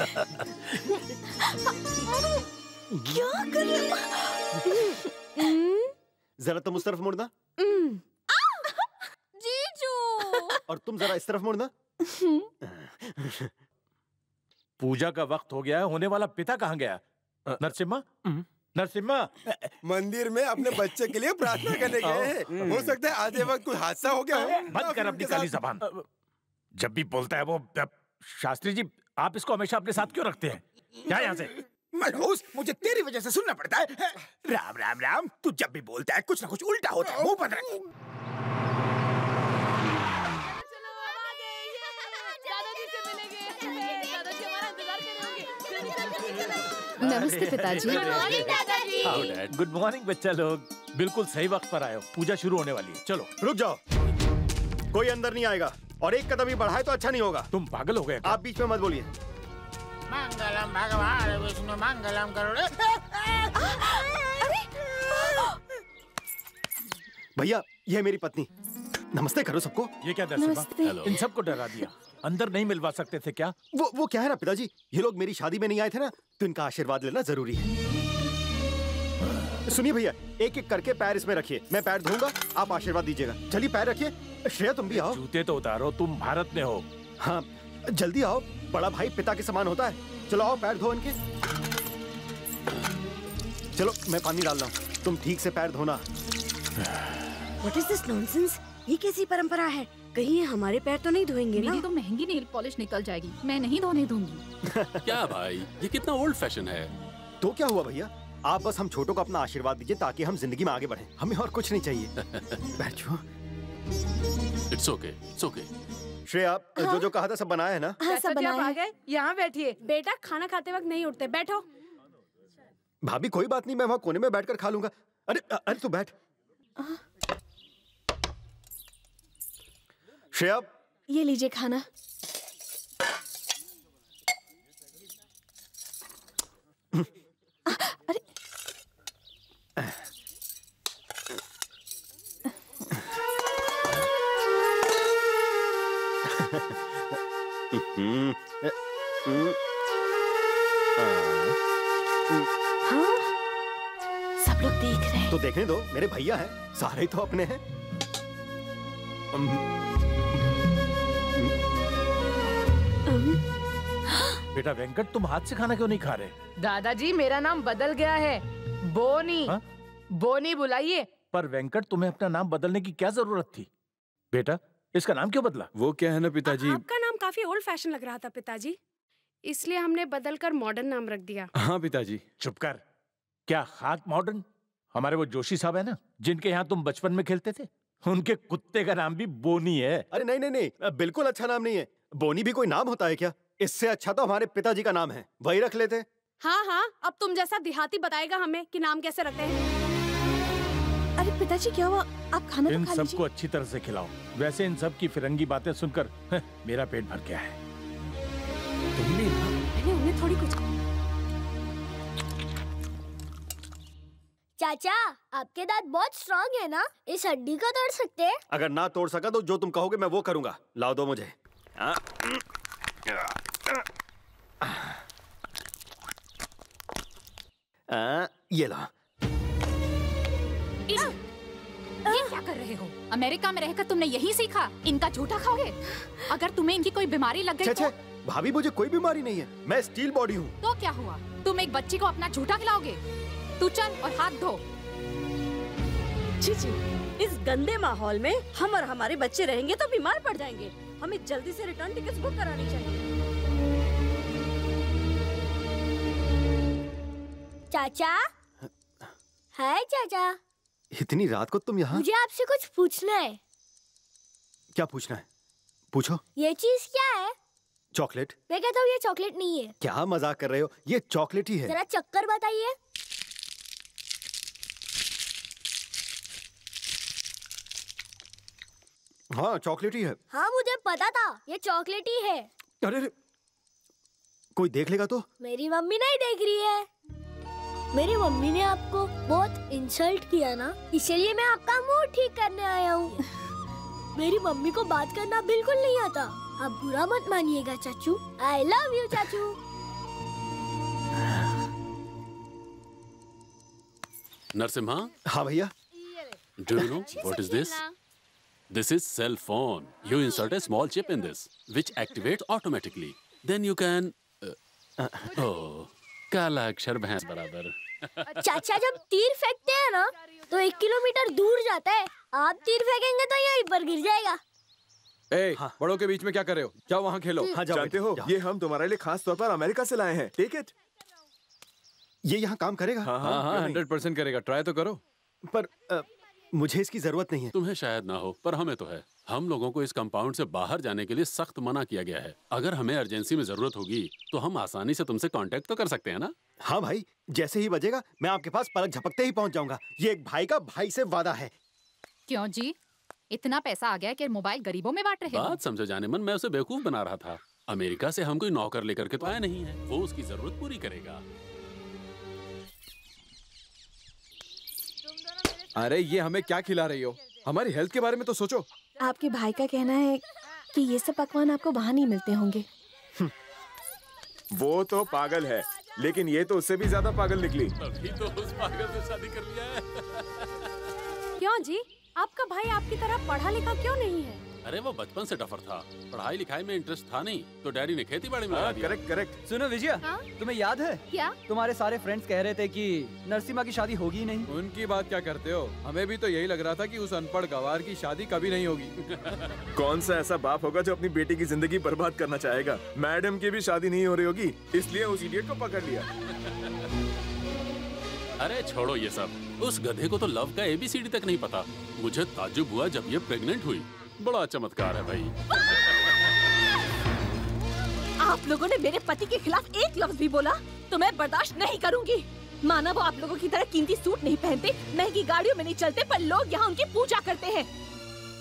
क्या कर रहे? जरा तुम उस तरफ मुड़ना। जीजू। और तुम जरा इस तरफ मुड़ना। पूजा का वक्त हो गया है, होने वाला पिता कहाँ गया? नरसिम्हा, नरसिम्हा। मंदिर में अपने बच्चे के लिए प्रार्थना करने गए हैं। हो सकता है आधे वक्त कोई हादसा हो गया हो। बंद कर अपनी काली जबान। जब भी बोलता है वो। शास्त्री जी, आप इसको हमेशा अपने साथ क्यों रखते हैं? क्या यहाँ से? मनहूस, मुझे तेरी वजह से सुनना पड़ता है। राम राम राम, तू जब भी बोलता है कुछ ना कुछ उल्टा होता है। मुंह बंद रख। नमस्ते पिताजी। गुड मॉर्निंग बच्चा लोग। बिल्कुल सही वक्त पर आए हो, पूजा शुरू होने वाली है। चलो रुक जाओ, कोई अंदर नहीं आएगा और एक कदम ही बढ़ाए तो अच्छा नहीं होगा। तुम पागल हो गए? आप बीच में मत बोलिए। मंगलम भगवान विष्णु मंगलम करुणे। भैया, ये है मेरी पत्नी। नमस्ते करो सबको। ये क्या नरसिम्हा, इन सबको डरा दिया? अंदर नहीं मिलवा सकते थे क्या? वो क्या है ना पिताजी, ये लोग मेरी शादी में नहीं आए थे ना, तो इनका आशीर्वाद लेना जरूरी है। सुनिए भैया, एक एक करके पैर इसमें रखिए, मैं पैर धोऊंगा, आप आशीर्वाद दीजिएगा। चलिए पैर रखिए। श्रेया तुम भी आओ। जूते तो उतारो, तुम भारत में हो। हाँ जल्दी आओ, बड़ा भाई पिता के समान होता है। चलो आओ, पैर धो इनके। चलो मैं पानी डाल रहा हूँ, तुम ठीक से पैर धोना। What is this nonsense? ये कैसी परंपरा है? कहीं ये हमारे पैर तो नहीं धोएंगे ना? मेरी तो महंगी नेल पॉलिश निकल जाएगी, मैं नहीं धोने दूंगी। क्या भाई, ये कितना ओल्ड फैशन है। तो क्या हुआ भैया, आप बस हम छोटों को अपना आशीर्वाद दीजिए ताकि हम जिंदगी में आगे बढ़ें। हमें और कुछ नहीं चाहिए। बैठो। It's okay, it's okay. Shreya, जो जो कहा था सब बनाया है ना? हाँ, सब बनाया है। आ गए, यहाँ बैठिए। बेटा खाना खाते वक्त नहीं उठते, बैठो। भाभी कोई बात नहीं, मैं वहाँ कोने में बैठकर खा लूंगा। अरे अरे तू बैठ। श्रेया, ये लीजिए खाना। अरे हाँ, सब लोग देख रहे हैं। तो देखने दो, मेरे भैया हैं, सारे तो अपने हैं। बेटा वेंकट, तुम हाथ से खाना क्यों नहीं खा रहे? दादाजी, मेरा नाम बदल गया है, बोनी। हा? बोनी बुलाइए। पर वेंकट, तुम्हें अपना नाम बदलने की क्या जरूरत थी? बेटा, इसका नाम क्यों बदला? वो क्या है ना पिताजी, आपका नाम काफी ओल्ड फैशन लग रहा था पिताजी, इसलिए हमने बदलकर मॉडर्न नाम रख दिया। हाँ पिताजी। चुप कर। क्या खाक मॉडर्न? हमारे वो जोशी साहब है ना, जिनके यहाँ तुम बचपन में खेलते थे, उनके कुत्ते का नाम भी बोनी है। अरे नहीं नहीं नहीं, बिल्कुल अच्छा नाम नहीं है। बोनी भी कोई नाम होता है क्या? इससे अच्छा तो हमारे पिताजी का नाम है, वही रख लेते। हाँ हाँ, अब तुम जैसा देहाती बताएगा हमें कि नाम कैसे रखते हैं। अरे पिताजी क्या हुआ? आप खाना तो इन खा लीजिए। सबको अच्छी तरह से खिलाओ। वैसे इन सब की फिरंगी बातें सुनकर मेरा पेट भर गया है। पहले उन्हें थोड़ी कुछ। चाचा, आपके दांत बहुत स्ट्रांग है ना, इस हड्डी को तोड़ सकते हैं? अगर ना तोड़ सका तो जो तुम कहोगे मैं वो करूंगा। लाओ दो मुझे। ये लो। ये क्या कर रहे हो? अमेरिका में रहकर तुमने यही सीखा? इनका झूठा खाओगे? अगर तुम्हें इनकी कोई बीमारी लग गई तो? भाभी मुझे कोई बीमारी नहीं है, मैं स्टील बॉडी हूँ। तो क्या हुआ? तुम एक बच्ची को अपना झूठा खिलाओगे? तू चल और हाथ धो। चीची, इस गंदे माहौल में हम और हमारे बच्चे रहेंगे तो बीमार पड़ जाएंगे। हमें जल्दी से रिटर्न टिकट्स बुक करानी चाहिए। चाचा, हाय चाचा। इतनी रात को तुम यहाँ? मुझे आपसे कुछ पूछना है। क्या पूछना है? पूछो। ये चीज क्या है? चॉकलेट। मैं कहता हूँ ये चॉकलेट नहीं है। क्या मजाक कर रहे हो? ये चॉकलेट ही है। जरा चक्कर बताइए। हाँ चॉकलेट ही है। हाँ मुझे पता था, ये चॉकलेट ही है। अरे कोई देख लेगा तो? मेरी मम्मी नहीं देख रही है। मेरी मम्मी ने आपको बहुत इंसल्ट किया ना, इसलिए मैं आपका मूड ठीक करने आया हूँ। मेरी मम्मी को बात करना बिल्कुल नहीं आता, आप बुरा मत मानिएगा चाचू। आई लव यू चाचू। नरसिम्हा। हाँ भैया। Do you know what is this? This is cell phone. You insert a small chip in this, which activates automatically. Then you can. Oh, काला अक्षर भैंस बराबर। चाचा जब तीर फेंकते हैं ना, तो 1 किलोमीटर दूर जाता है। आप तीर फेंकेंगे तो यहीं पर गिर जाएगा। बड़ों के बीच में क्या कर रहे हो? जाओ वहाँ खेलो। जानते हो, ये हम तुम्हारे लिए खास तौर पर अमेरिका से लाए हैं। Take it. ये यहाँ काम करेगा? हाँ 100% करेगा। ट्राई तो करो। पर मुझे इसकी जरूरत नहीं है। तुम्हें शायद ना हो, पर हमें तो है। हम लोगों को इस कंपाउंड से बाहर जाने के लिए सख्त मना किया गया है। अगर हमें इमरजेंसी में जरूरत होगी तो हम आसानी से तुमसे कांटेक्ट तो कर सकते हैं ना? हाँ भाई, जैसे ही बजेगा मैं आपके पास पलक झपकते ही पहुंच जाऊंगा। ये एक भाई का भाई से वादा है। क्यों जी? इतना पैसा आ गया कि मोबाइल गरीबों में बांट रहे हो? बात समझो जाने मन, मैं उसे बेवकूफ बना रहा था। अमेरिका से हम कोई नौकर लेकर के तो आया नहीं है, वो उसकी जरूरत पूरी करेगा। अरे ये हमें क्या खिला रही हो? हमारी हेल्थ के बारे में तो सोचो। आपके भाई का कहना है कि ये सब पकवान आपको वहाँ नहीं मिलते होंगे। वो तो पागल है, लेकिन ये तो उससे भी ज्यादा पागल निकली। अभी तो उस पागल से शादी कर लिया है। क्यों जी? आपका भाई आपकी तरह पढ़ा लिखा क्यों नहीं है? अरे वो बचपन से डफर था, पढ़ाई लिखाई में इंटरेस्ट था नहीं, तो डैडी ने खेती बाड़ी में लगा दिया। करेक्ट। सुनो विजया, तुम्हें याद है क्या? तुम्हारे सारे फ्रेंड्स कह रहे थे कि नरसिम्हा की शादी होगी ही नहीं। उनकी बात क्या करते हो? हमें भी तो यही लग रहा था कि उस अनपढ़ गवार की शादी कभी नहीं होगी। कौन सा ऐसा बाप होगा जो अपनी बेटी की जिंदगी बर्बाद करना चाहेगा? मैडम की भी शादी नहीं हो रही होगी, इसलिए उस इडियट को पकड़ लिया। अरे छोड़ो ये सब, उस गधे को तो लव का ABCD तक नहीं पता। मुझे ताज्जुब हुआ जब ये प्रेग्नेंट हुई। बड़ा चमत्कार है भाई। आप लोगों ने मेरे पति के खिलाफ एक लफ्ज भी बोला तो मैं बर्दाश्त नहीं करूंगी। माना वो आप लोगों की तरह कीमती सूट नहीं पहनते, महंगी गाड़ियों में नहीं चलते, पर लोग यहाँ उनकी पूजा करते हैं।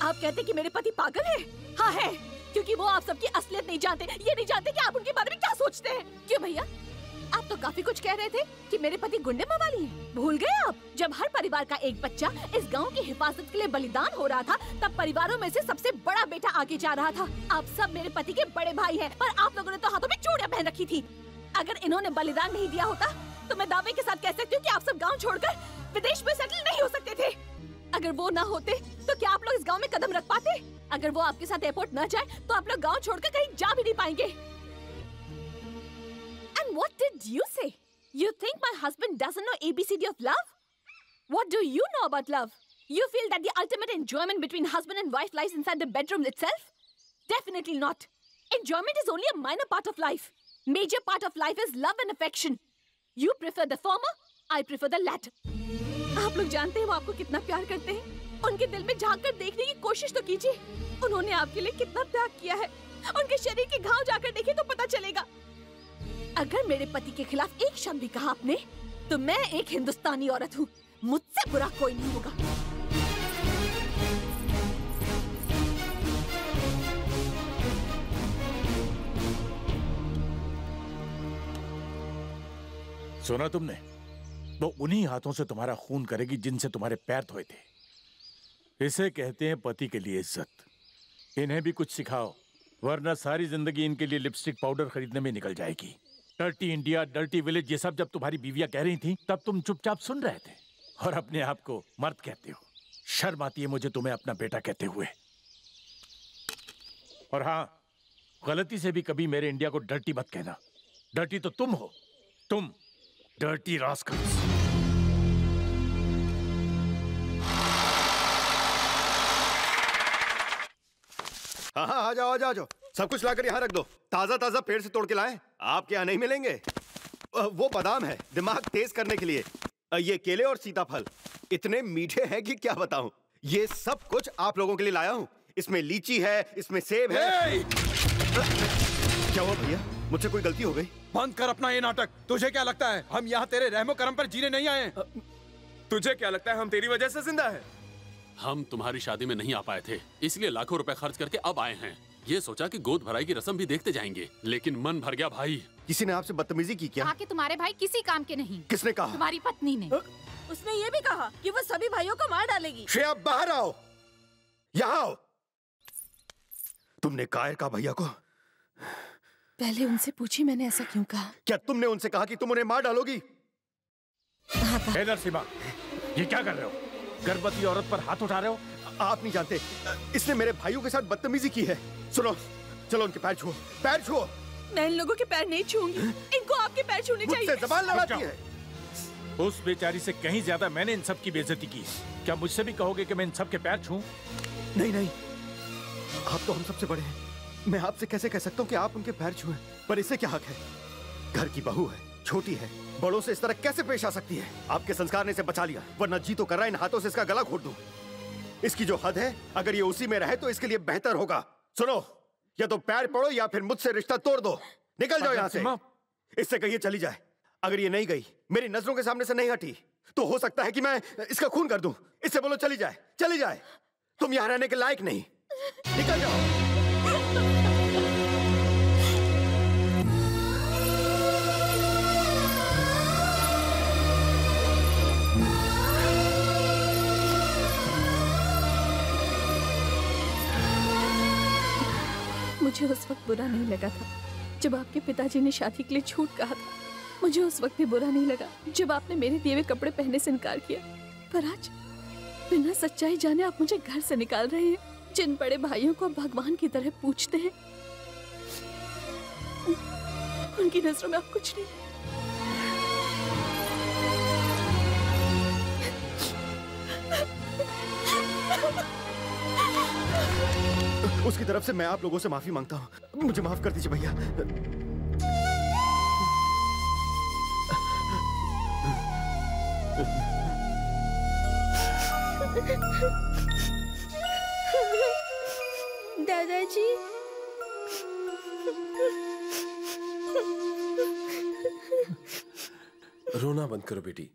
आप कहते कि मेरे पति पागल है? हाँ है, क्योंकि वो आप सबकी असलियत नहीं जानते। ये नहीं जानते कि आप उनके बारे में क्या सोचते हैं। क्यों भैया, आप तो काफी कुछ कह रहे थे कि मेरे पति गुंडे मवाली हैं। भूल गए आप? जब हर परिवार का एक बच्चा इस गांव की हिफाजत के लिए बलिदान हो रहा था, तब परिवारों में से सबसे बड़ा बेटा आगे जा रहा था। आप सब मेरे पति के बड़े भाई हैं, पर आप लोगों ने तो हाथों में चूड़ियां पहन रखी थी। अगर इन्होंने बलिदान नहीं दिया होता तो मैं दावे के साथ कह सकती हूँ कि आप सब गाँव छोड़कर विदेश में सेटल नहीं हो सकते थे। अगर वो ना होते तो क्या आप लोग इस गाँव में कदम रख पाते? अगर वो आपके साथ एयरपोर्ट न जाए तो आप लोग गाँव छोड़कर कहीं जा भी नहीं पाएंगे। And what did you say? You think my husband doesn't know ABCD of love? What do you know about love? You feel that the ultimate enjoyment between husband and wife lies inside the bedroom itself? Definitely not. Enjoyment is only a minor part of life. Major part of life is love and affection. You prefer the former, I prefer the latter. आप लोग जानते हैं वो आपको कितना प्यार करते हैं। उनके दिल में झांक कर देखने की कोशिश तो कीजिए। उन्होंने आपके लिए कितना त्याग किया है। उनके शरीर के घाव जाकर देखें तो पता चलेगा। अगर मेरे पति के खिलाफ एक शब्द भी कहा आपने, तो मैं एक हिंदुस्तानी औरत हूँ। मुझसे बुरा कोई नहीं होगा। सुना तुमने? वो उन्हीं हाथों से तुम्हारा खून करेगी जिनसे तुम्हारे पैर धोए थे। इसे कहते हैं पति के लिए इज्जत। इन्हें भी कुछ सिखाओ, वरना सारी जिंदगी इनके लिए लिपस्टिक पाउडर खरीदने में निकल जाएगी। डर्टी इंडिया, डर्टी विलेज, ये सब जब तुम्हारी बीवियां कह रही थी तब तुम चुपचाप सुन रहे थे और अपने आप को मर्द कहते हो। शर्म आती है मुझे तुम्हें अपना बेटा कहते हुए। और हाँ, गलती से भी कभी मेरे इंडिया को डर्टी मत कहना। डर्टी तो तुम हो, तुम डर्टी रास्कल्स। हाँ, आ जाओ, आ जाओ, आ जाओ। सब कुछ लाकर यहाँ रख दो। ताजा ताजा पेड़ से तोड़ के लाए। आपके यहाँ नहीं मिलेंगे। वो बादाम है दिमाग तेज करने के लिए। ये केले और सीताफल इतने मीठे हैं कि क्या बताऊं। ये सब कुछ आप लोगों के लिए लाया हूँ। इसमें लीची है, इसमें सेब है। क्या हुआ भैया, मुझसे कोई गलती हो गई? बंद कर अपना ये नाटक। तुझे क्या लगता है हम यहाँ तेरे रहमो करम पर जीने नहीं आए? तुझे क्या लगता है हम तेरी वजह से जिंदा हैं? हम तुम्हारी शादी में नहीं आ पाए थे, इसलिए लाखों रुपए खर्च करके अब आए हैं। ये सोचा कि गोद भराई की रस्म भी देखते जाएंगे, लेकिन मन भर गया भाई। किसी ने आपसे बदतमीजी की क्या? कहा कि तुम्हारे भाई किसी काम के नहीं। किसने कहा? तुम्हारी पत्नी ने। उसने ये भी कहा कि वो सभी भाइयों को मार डालेगी। श्रेया, बाहर आओ, यहाँ आओ। तुमने कायर कहा भैया को? पहले उनसे पूछी मैंने ऐसा क्यों कहा। क्या तुमने उनसे कहा कि तुम उन्हें मार डालोगी? नरसिम्हा, ये क्या कर रहे हो? गर्भवती औरत पर हाथ उठा रहे हो? आप नहीं जानते, इसने मेरे भाइयों के साथ बदतमीजी की है। सुनो, चलो उनके पैर छुओ, पैर छुओ। मैं इन लोगों के पैर नहीं छूंगी। इनको आपके पैर छूने चाहिए। मुझसे जबान लड़ाती है। उस बेचारी से कहीं ज्यादा मैंने इन सब की बेइज्जती की। क्या मुझसे भी कहोगे कि मैं इन सब के पैर छूं? नहीं नहीं, आप तो हम सबसे बड़े हैं। मैं आपसे कैसे कह सकता हूँ कि आप उनके पैर छुएं? पर इससे क्या हक है? घर की बहू है, छोटी है, बड़ों से इस तरह कैसे पेश आ सकती है? आपके संस्कार ने इसे बचा लिया, वरना जी तो कर रहा है इन हाथों से इसका गला घोट दूं। इसकी जो हद है, अगर ये उसी में रहे तो इसके लिए बेहतर होगा। सुनो, या तो पैर पड़ो या फिर मुझसे रिश्ता तोड़ दो। निकल जाओ यहाँ से। इससे कहिए चली जाए। अगर ये नहीं गई, मेरी नजरों के सामने से नहीं हटी, तो हो सकता है कि मैं इसका खून कर दूं। इससे बोलो चली जाए, चली जाए। तुम यहाँ रहने के लायक नहीं। निकल जाओ। मुझे उस वक्त बुरा नहीं लगा था जब आपके पिताजी ने शादी के लिए झूठ कहा था। मुझे उस वक्त भी बुरा नहीं लगा जब आपने मेरे दिए हुए कपड़े पहनने से इनकार किया। पर आज बिना सच्चाई जाने आप मुझे घर से निकाल रहे हैं। जिन बड़े भाइयों को आप भगवान की तरह पूछते हैं, उनकी नजरों में आप कुछ नहीं। उसकी तरफ से मैं आप लोगों से माफी मांगता हूँ। मुझे माफ कर दीजिए भैया। दादाजी, रोना बंद करो बेटी।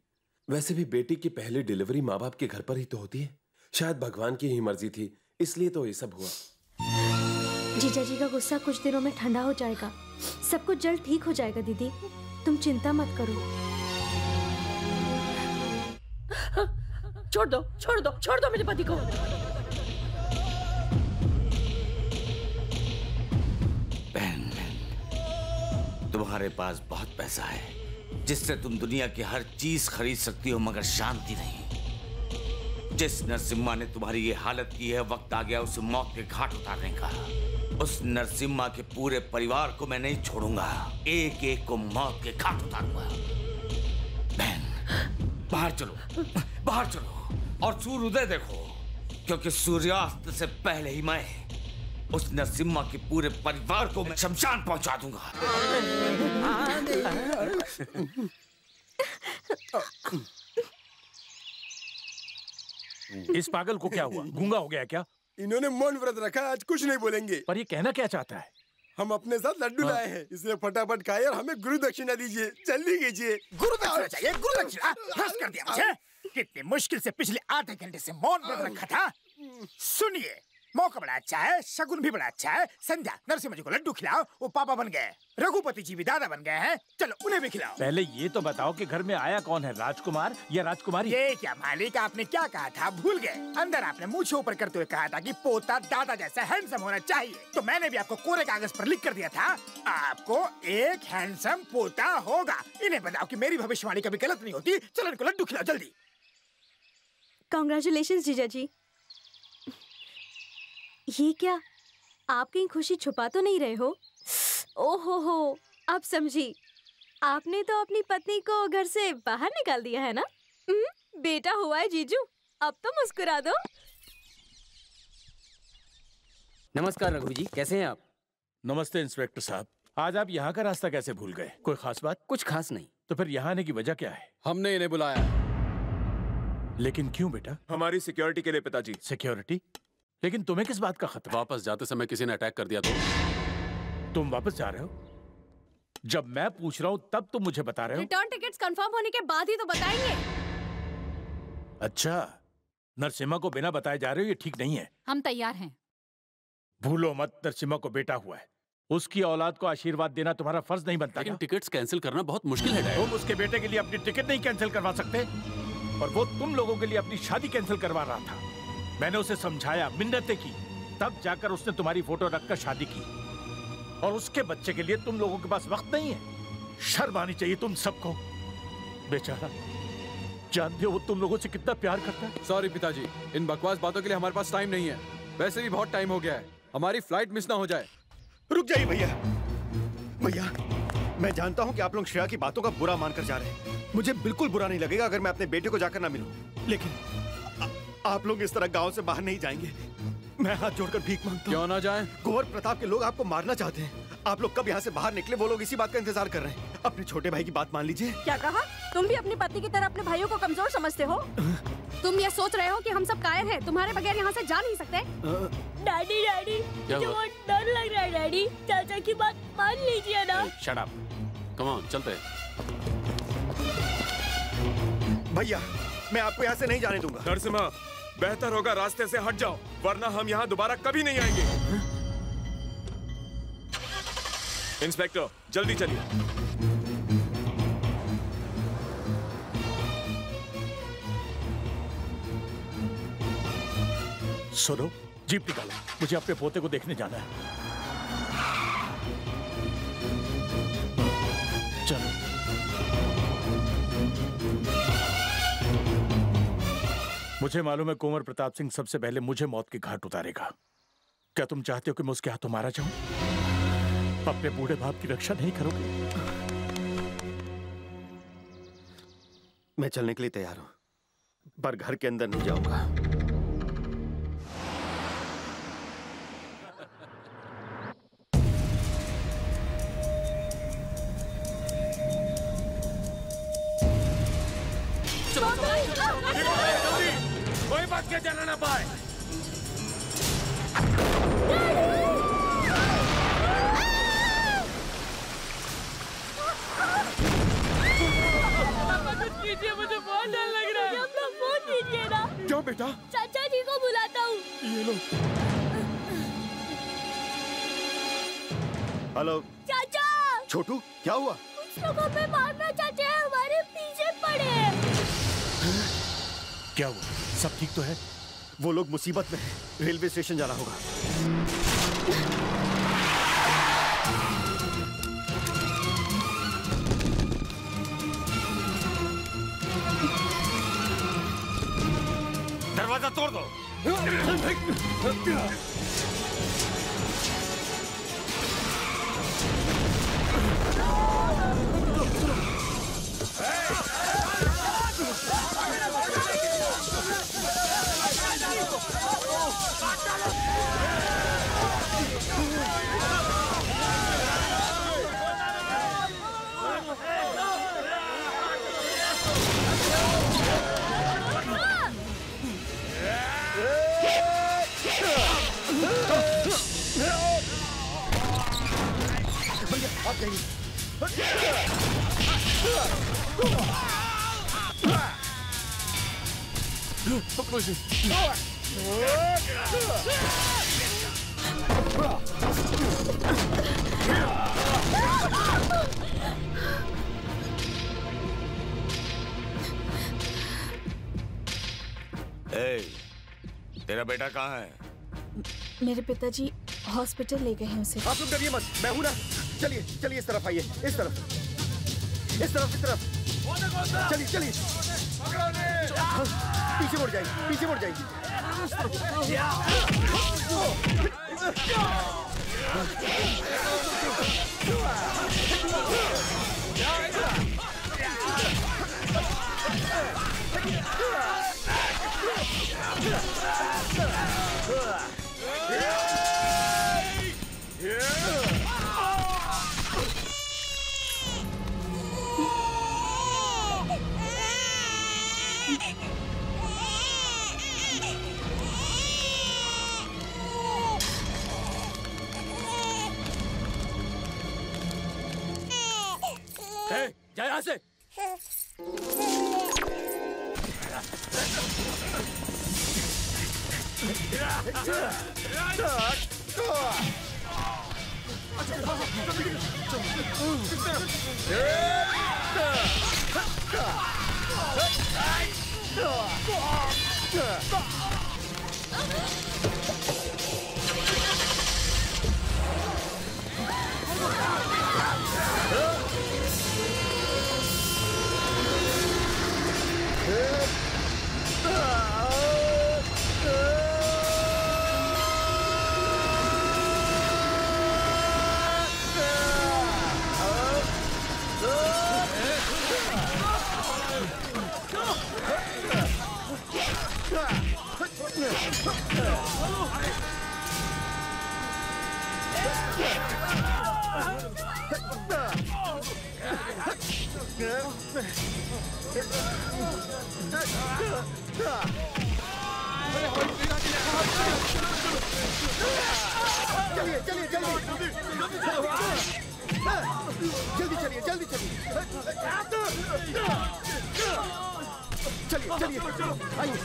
वैसे भी बेटी की पहली डिलीवरी माँ बाप के घर पर ही तो होती है। शायद भगवान की ही मर्जी थी, इसलिए तो ये सब हुआ। जीजा जी का गुस्सा कुछ दिनों में ठंडा हो जाएगा। सब कुछ जल्द ठीक हो जाएगा दीदी, तुम चिंता मत करो। छोड़ दो, छोड़ दो, छोड़ दो मेरे पति को। बहन, तुम्हारे पास बहुत पैसा है जिससे तुम दुनिया की हर चीज खरीद सकती हो, मगर शांति नहीं। जिस नरसिम्हा ने तुम्हारी ये हालत की है, वक्त आ गया उसे मौत के घाट उतारने का। उस नरसिम्हा के पूरे परिवार को मैं नहीं छोड़ूंगा, एक एक को मौत के घाट उतारूंगा। बहन, बाहर चलो, बाहर चलो और सूर्योदय देखो, क्योंकि सूर्यास्त से पहले ही मैं उस नरसिम्हा के पूरे परिवार को मैं शमशान पहुंचा दूंगा। इस पागल को क्या हुआ? गूंगा हो गया क्या? इन्होंने मौन व्रत रखा, आज कुछ नहीं बोलेंगे। पर ये कहना क्या चाहता है? हम अपने साथ लड्डू लाए हैं, इसलिए फटाफट खाइए और हमें गुरु दक्षिणा दीजिए। जल्दी कीजिए। गुरु दक्षिणा चाहिए? गुरु दक्षिणा हंस कर दिया मुझे। कितनी मुश्किल से पिछले आधे घंटे से मौन व्रत रखा था। सुनिए, मौका बड़ा अच्छा है, शगुन भी बड़ा अच्छा है। संध्या नरसिम्हा जी को लड्डू खिलाओ, वो पापा बन गए। रघुपति जी भी दादा बन गए हैं, चलो उन्हें भी खिलाओ। पहले ये तो बताओ कि घर में आया कौन है, राजकुमार या राजकुमारी? ये क्या मालिक, आपने क्या कहा था भूल गए? अंदर आपने मुंह ऊपर करते हुए कहा था कि पोता दादा जैसा हैंडसम होना चाहिए, तो मैंने भी आपको कोरे कागज पर लिख कर दिया था, आपको एक हैंडसम पोता होगा। इन्हें बताओ कि मेरी भविष्यवाणी कभी गलत नहीं होती। चलो इनको लड्डू खिलाओ जल्दी। कांग्रेचुलेशंस जीजा जी। ये क्या, आप कहीं खुशी छुपा तो नहीं रहे हो? ओहो हो, अब समझी। आपने तो अपनी पत्नी को घर से बाहर निकाल दिया है ना? बेटा हुआ है जीजू, अब तो मुस्कुरा दो। नमस्कार रघु जी, कैसे हैं आप? नमस्ते इंस्पेक्टर साहब। आज आप यहाँ का रास्ता कैसे भूल गए? कोई खास बात? कुछ खास नहीं। तो फिर यहाँ आने की वजह क्या है? हमने इन्हें बुलाया। लेकिन क्यों बेटा? हमारी सिक्योरिटी के लिए पिताजी। सिक्योरिटी? लेकिन तुम्हें किस बात का खतरा? वापस जाते समय किसी ने अटैक कर दिया तो? तुम वापस जा रहे हो? जब मैं पूछ रहा हूँ तब तुम मुझे बता रहे हो? रिटर्न टिकट्स कंफर्म होने के बाद ही तो बताएंगे। अच्छा, नरसिम्हा को बिना बताए जा रहे हो, ये ठीक नहीं है। हम तैयार हैं। भूलो मत, नरसिम्हा को बेटा हुआ है, उसकी औलाद को आशीर्वाद देना तुम्हारा फर्ज नहीं बनता? लेकिन टिकट्स कैंसिल करना बहुत मुश्किल है। तुम उसके बेटे के लिए अपनी टिकट नहीं कैंसिल करवा सकते, और वो तुम लोगों के लिए अपनी शादी कैंसिल करवा रहा था। मैंने उसे समझाया, मिन्नतें की, तब जाकर उसने तुम्हारी फोटो रखकर शादी की। और उसके बच्चे के लिए तुम लोगों के पास वक्त नहीं है। शर्म आनी चाहिए तुम सबको। बेचारा, जानते हो वो तुम लोगों से कितना प्यार करता है। सॉरी पिताजी, इन बकवास बातों के लिए हमारे पास टाइम नहीं है। वैसे भी बहुत टाइम हो गया है, हमारी फ्लाइट मिस ना हो जाए। रुक जाइए भैया। भैया, मैं जानता हूँ कि आप लोग श्रेया की बातों का बुरा मानकर जा रहे हैं। मुझे बिल्कुल बुरा नहीं लगेगा अगर मैं अपने बेटे को जाकर ना मिलूं, लेकिन आप लोग इस तरह गांव से बाहर नहीं जाएंगे। मैं हाथ जोड़कर भीख मांगता हूं। क्यों ना जाएं? कुंवर प्रताप के लोग आपको मारना चाहते हैं। आप लोग कब यहाँ से बाहर निकले, वो लोग इसी बात का इंतजार कर रहे हैं। अपने छोटे भाई की बात मान लीजिए। क्या कहा? तुम भी अपनी पत्नी की तरह अपने भाइयों को कमजोर समझते हो? तुम ये सोच रहे हो कि हम सब कायर हैं, तुम्हारे बगैर यहाँ से जा नहीं सकते? डैडी डैडी, मुझे बहुत डर लग रहा है डैडी। चाचा की बात मान लीजिए ना। Shut up. कम ऑन, चलते। भैया, मैं आपको यहाँ से नहीं जाने दूंगा। नरसिम्हा, बेहतर होगा रास्ते से हट जाओ, वरना हम यहाँ दोबारा कभी नहीं आएंगे। इंस्पेक्टर, जल्दी चलिए। सुनो, जीप निकालो, मुझे अपने पोते को देखने जाना है। चलो। मुझे मालूम है कुंवर प्रताप सिंह सबसे पहले मुझे मौत के घाट उतारेगा। क्या तुम चाहते हो कि मैं उसके हाथों मारा जाऊं? अपने बूढ़े बाप की रक्षा नहीं करोगे? मैं चलने के लिए तैयार हूं, पर घर के अंदर नहीं जाऊंगा। कोई बात क्या जाना ना पाए। कीजिए, मुझे बहुत डर लग रहा है। आप लोग फोन कीजिए ना। क्यों बेटा? चाचा जी को बुलाता हूँ। ये लो। हेलो चाचा। छोटू, क्या हुआ? कुछ लोग हमें मारना चाहते हैं, हमारे पीछे पड़े हैं। क्या हुआ? सब ठीक तो है? वो लोग मुसीबत में हैं, रेलवे स्टेशन जाना होगा। दरवाजा तोड़ दो। आप जाइए। तेरा बेटा कहाँ है? मेरे पिताजी हॉस्पिटल ले गए हैं उसे। आप लोग डरिए मत, मैं हूं ना। चलिए चलिए, इस तरफ आइए, इस तरफ, इस तरफ, इस तरफ। चलिए चलिए, पीछे मुड़ जाइए, पीछे मुड़ जाइए। जा यहाँ से। चलिए चलिए जल्दी जल्दी चलिए, जल्दी चलिए, चलिए चलिए, आइए।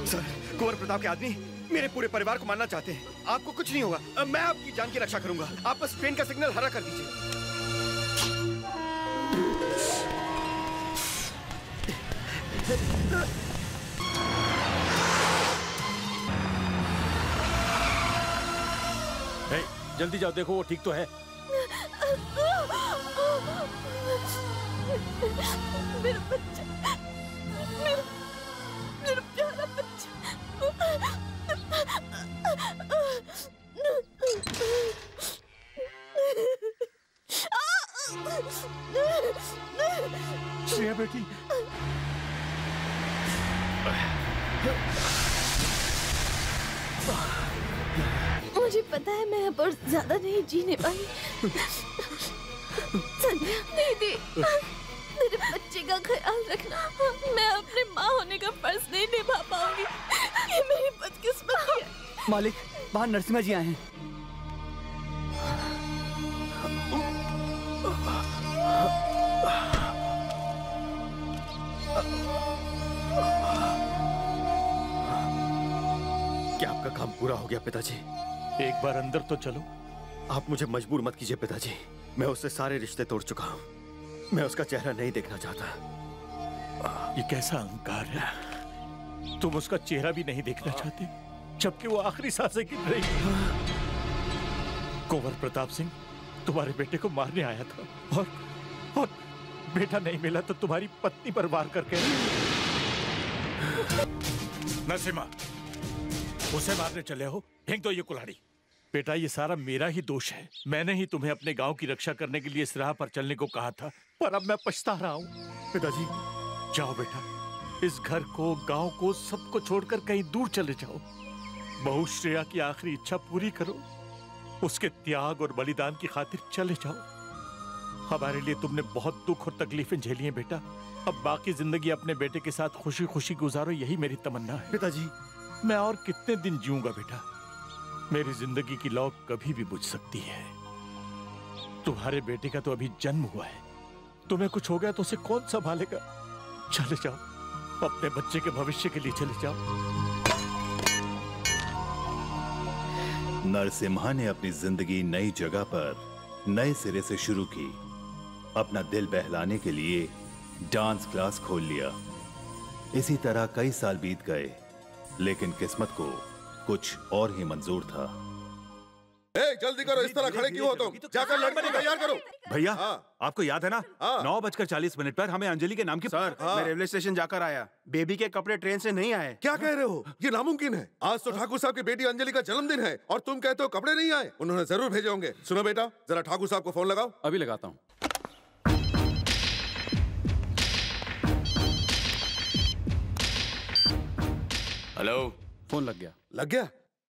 सर, कुंवर प्रताप के आदमी मेरे पूरे परिवार को मारना चाहते हैं। आपको कुछ नहीं होगा, मैं आपकी जान की रक्षा करूंगा। आप बस ट्रेन का सिग्नल हरा कर दीजिए। जल्दी जाओ, देखो वो ठीक तो है। मेरा बच्चा, मेरा प्यारा बच्चा। श्रेया बेटी, मुझे पता है मैं अब और ज्यादा नहीं जीने वाली। संध्या दीदी, मेरे बच्चे का ख्याल रखना। मैं अपने माँ होने का फर्ज नहीं निभा पाऊंगी, ये मेरी बदकिस्मती है। मालिक, बाहर नरसिम्हा जी आए हैं। क्या आपका काम पूरा हो गया पिताजी? एक बार अंदर तो चलो। आप मुझे मजबूर मत कीजिए पिताजी, मैं उससे सारे रिश्ते तोड़ चुका हूँ। मैं उसका चेहरा नहीं देखना चाहता। ये कैसा अहंकार है? तुम उसका चेहरा भी नहीं देखना चाहते, जबकि वो आखिरी सांसें गिन रही। कुंवर प्रताप सिंह तुम्हारे बेटे को मारने आया था और बेटा नहीं मिला तो तुम्हारी पत्नी पर वार करके। नरसिम्हा, उसे मारने चले हो? फेंक दो ये कुल्हाड़ी। बेटा, ये सारा मेरा ही दोष है। मैंने ही तुम्हें अपने गांव की रक्षा करने के लिए इस राह पर चलने को कहा था, पर अब मैं पछता रहा हूँ। पिताजी, जाओ बेटा, इस घर को, गांव को, सबको छोड़कर कहीं दूर चले जाओ। बहू श्रेया की आखिरी इच्छा पूरी करो उसके त्याग और बलिदान की खातिर चले जाओ। हमारे लिए तुमने बहुत दुख और तकलीफें झेली हैं बेटा। अब बाकी जिंदगी अपने बेटे के साथ खुशी खुशी गुजारो, यही मेरी तमन्ना है। पिताजी, मैं और कितने दिन जीऊंगा बेटा? मेरी जिंदगी की लौ कभी भी बुझ सकती है। तुम्हारे बेटे का तो अभी जन्म हुआ है, तुम्हें कुछ हो गया तो उसे कौन संभालेगा? चले जाओ, अपने बच्चे के भविष्य के लिए चले जाओ। नरसिम्हा ने अपनी जिंदगी नई जगह पर नए सिरे से शुरू की। अपना दिल बहलाने के लिए डांस क्लास खोल लिया। इसी तरह कई साल बीत गए, लेकिन किस्मत को कुछ और ही मंजूर था। जल्दी करो, इस तरह खड़े क्यों हो तुम? जाकर लड़ने को तैयार करो। भैया, आपको याद है ना, 9:40 पर हमें अंजलि के नाम की। सर, मैं रेलवे स्टेशन जाकर आया। बेबी के कपड़े ट्रेन से नहीं आए। क्या कह रहे हो? ये नामुमकिन है। आज तो ठाकुर साहब की बेटी अंजलि का जन्मदिन है और तुम कहते हो कपड़े नहीं आए। उन्होंने जरूर भेजे होंगे। सुनो बेटा, जरा ठाकुर साहब को फोन लगाओ। अभी लगाता हूँ। हेलो। फोन लग गया। लग गया?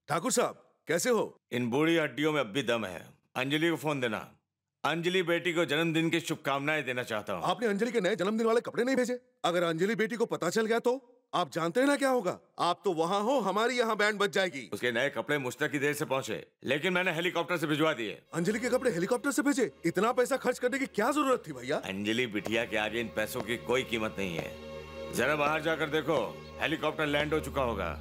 ठाकुर साहब कैसे हो? इन बूढ़ी हड्डियों में अब भी दम है। अंजलि को फोन देना। अंजलि बेटी को जन्मदिन की शुभकामनाएं देना चाहता हूँ। आपने अंजलि के नए जन्मदिन वाले कपड़े नहीं भेजे? अगर अंजलि बेटी को पता चल गया तो आप जानते हैं ना क्या होगा? आप तो वहाँ हो, हमारी यहाँ बैंड बज जाएगी। उसके नए कपड़े मुझ तक की देर से पहुँचे, लेकिन मैंने हेलीकॉप्टर से भिजवा दिए। अंजलि के कपड़े हेलीकॉप्टर से भेजे? इतना पैसा खर्च करने की क्या जरूरत थी भैया? अंजलि बिटिया के आगे इन पैसों की कोई कीमत नहीं है। जरा बाहर जाकर देखो, हेलीकॉप्टर लैंड हो चुका होगा।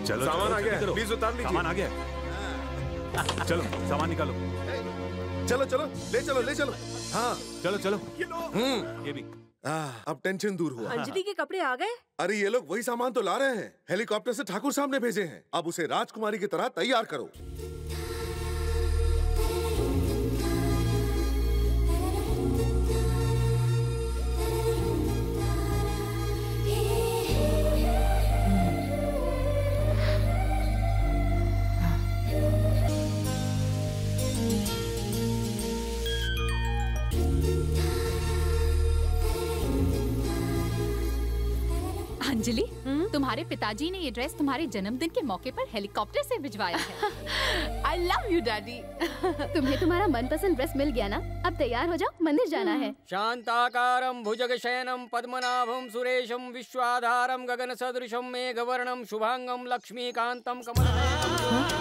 चलो, सामान आ गया, प्लीज उतार लीजिए। सामान आ गया। चलो, सामान निकालो। चलो चलो, ले चलो ले चलो। हाँ चलो चलो। ये भी। अब टेंशन दूर हुआ। अंजलि के कपड़े आ गए? अरे ये लोग वही सामान तो ला रहे हैं। हेलीकॉप्टर से ठाकुर साहब ने भेजे हैं। अब उसे राजकुमारी की तरह तैयार करो। अंजलि, तुम्हारे पिताजी ने ये ड्रेस तुम्हारे जन्मदिन के मौके पर हेलीकॉप्टर से भिजवाया है। I love you, Daddy। तुम्हें तुम्हारा मनपसंद ड्रेस मिल गया ना? अब तैयार हो जाओ, मंदिर जाना है। शांताकारं भुजगशयनं पद्मनाभं सुरेशं विश्वाधारं गगन सदृशं मेघवर्णं शुभांगं लक्ष्मीकांतं कमलनयनं।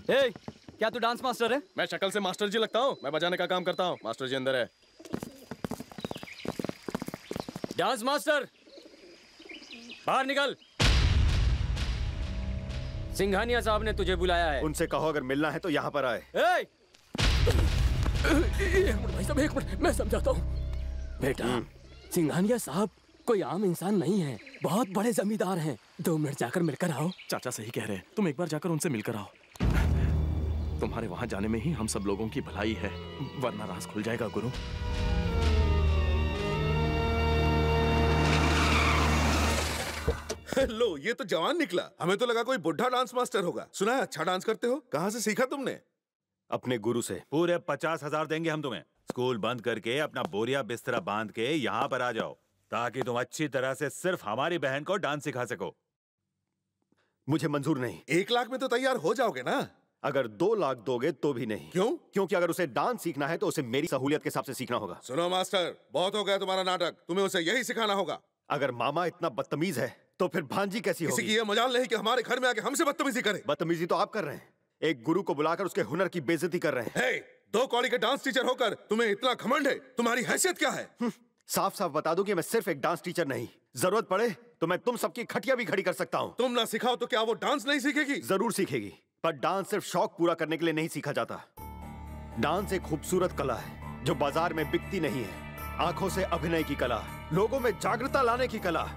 ए, क्या तू डांस मास्टर है? मैं शक्ल से मास्टर जी लगता हूँ। मैं बजाने का काम करता हूँ। मास्टर जी अंदर है। डांस मास्टर, बाहर निकल। सिंघानिया साहब ने तुझे बुलाया है। उनसे कहो अगर मिलना है तो यहाँ पर आए। एक मिनट भाई साहब, एक मिनट, मैं समझाता हूँ। बेटा, सिंघानिया साहब कोई आम इंसान नहीं है, बहुत बड़े जमींदार हैं। 2 मिनट जाकर मिलकर आओ। चाचा सही कह रहे हैं, तुम एक बार जाकर उनसे मिलकर आओ। तुम्हारे वहां जाने में ही हम सब लोगों की भलाई है, वरना राज खुल जाएगा गुरु। लो, ये तो जवान निकला। हमें तो लगा कोई बुढ़ा डांस मास्टर होगा। सुना है अच्छा डांस करते हो? कहाँ से सीखा तुमने? अपने गुरु से। पूरे 50,000 देंगे हम तुम्हें। स्कूल बंद करके अपना बोरिया बिस्तरा बांध के यहाँ पर आ जाओ, ताकि तुम अच्छी तरह से सिर्फ हमारी बहन को डांस सिखा सको। मुझे मंजूर नहीं। 1 लाख में तो तैयार हो जाओगे ना? अगर 2 लाख दोगे तो भी नहीं। क्यों? क्योंकि अगर उसे डांस सीखना है तो उसे मेरी सहूलियत के हिसाब से सीखना होगा। सुनो मास्टर, बहुत हो गया तुम्हारा नाटक, तुम्हें उसे यही सिखाना होगा। अगर मामा इतना बदतमीज है तो फिर भांजी कैसी होगी? किसी की ये मजाल नहीं कि हमारे घर में आके हमसे बदतमीजी करे। बदतमीजी तो आप कर रहे हैं, एक गुरु को बुलाकर उसके हुनर की बेइज्जती कर रहे हैं। 2 कौड़ी के डांस टीचर होकर तुम्हें इतना घमंड है? तुम्हारी हैसियत क्या है? साफ साफ बता दूं कि मैं सिर्फ एक डांस टीचर नहीं, जरूरत पड़े तो मैं तुम सबकी खटिया भी खड़ी कर सकता हूं। तुम ना सिखाओ तो क्या वो डांस नहीं सीखेगी? जरूर सीखेगी, पर डांस सिर्फ शौक पूरा करने के लिए नहीं सीखा जाता। डांस एक खूबसूरत कला है जो बाजार में बिकती नहीं है। आंखों से अभिनय की कला, लोगों में जागरूकता लाने की कला।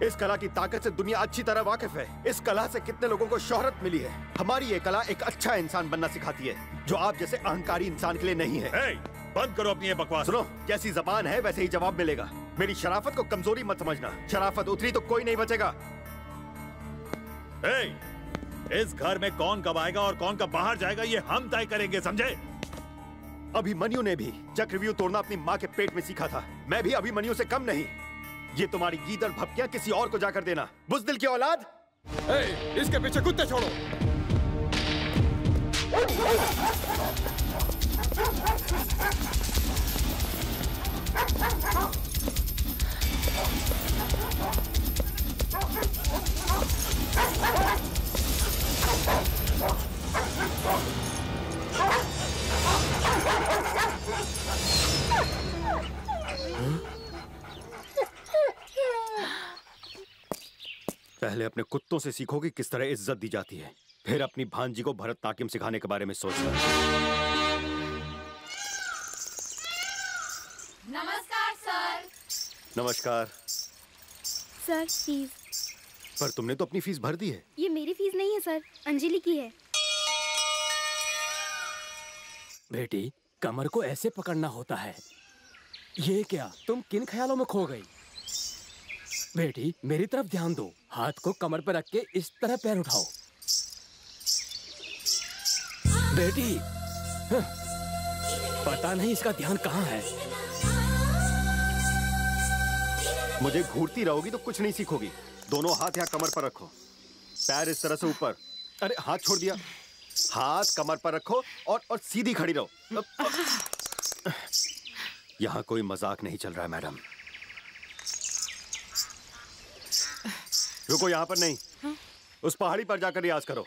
इस कला की ताकत से दुनिया अच्छी तरह वाकिफ है। इस कला से कितने लोगों को शोहरत मिली है। हमारी ये कला एक अच्छा इंसान बनना सिखाती है, जो आप जैसे अहंकारी इंसान के लिए नहीं है। बंद करो अपनी ये बकवास। सुनो, जैसी जबान है वैसे ही जवाब मिलेगा। मेरी शराफत को कमजोरी मत समझना, शराफत उतरी तो कोई नहीं बचेगा। इस घर में कौन कब आएगा और कौन कब बाहर जाएगा ये हम तय करेंगे, समझे? अभिमन्यु ने भी चक्रव्यूह तोड़ना अपनी माँ के पेट में सीखा था। मैं भी अभिमन्यु से कम नहीं। ये तुम्हारी गीदड़ भपकियां किसी और को जाकर देना। बुज़दिल की औलाद। इसके पीछे कुत्ते छोड़ो। पहले अपने कुत्तों से सीखो कि किस तरह इज्जत दी जाती है, फिर अपनी भांजी को भरतनाट्यम सिखाने के बारे में सोचना। नमस्कार सर। नमस्कार सर, फीस। पर तुमने तो अपनी फीस भर दी है। ये मेरी फीस नहीं है सर, अंजलि की है। बेटी, कमर को ऐसे पकड़ना होता है। ये क्या, तुम किन ख्यालों में खो गई? बेटी, मेरी तरफ ध्यान दो। हाथ को कमर पर रख के इस तरह पैर उठाओ। बेटी, पता नहीं इसका ध्यान कहाँ है। मुझे घूरती रहोगी तो कुछ नहीं सीखोगी। दोनों हाथ यहाँ कमर पर रखो, पैर इस तरह से ऊपर। अरे हाथ छोड़ दिया। हाथ कमर पर रखो और सीधी खड़ी रहो। यहाँ कोई मजाक नहीं चल रहा है मैडम। रुको, यहाँ पर नहीं। उस पहाड़ी पर जाकर रियाज करो।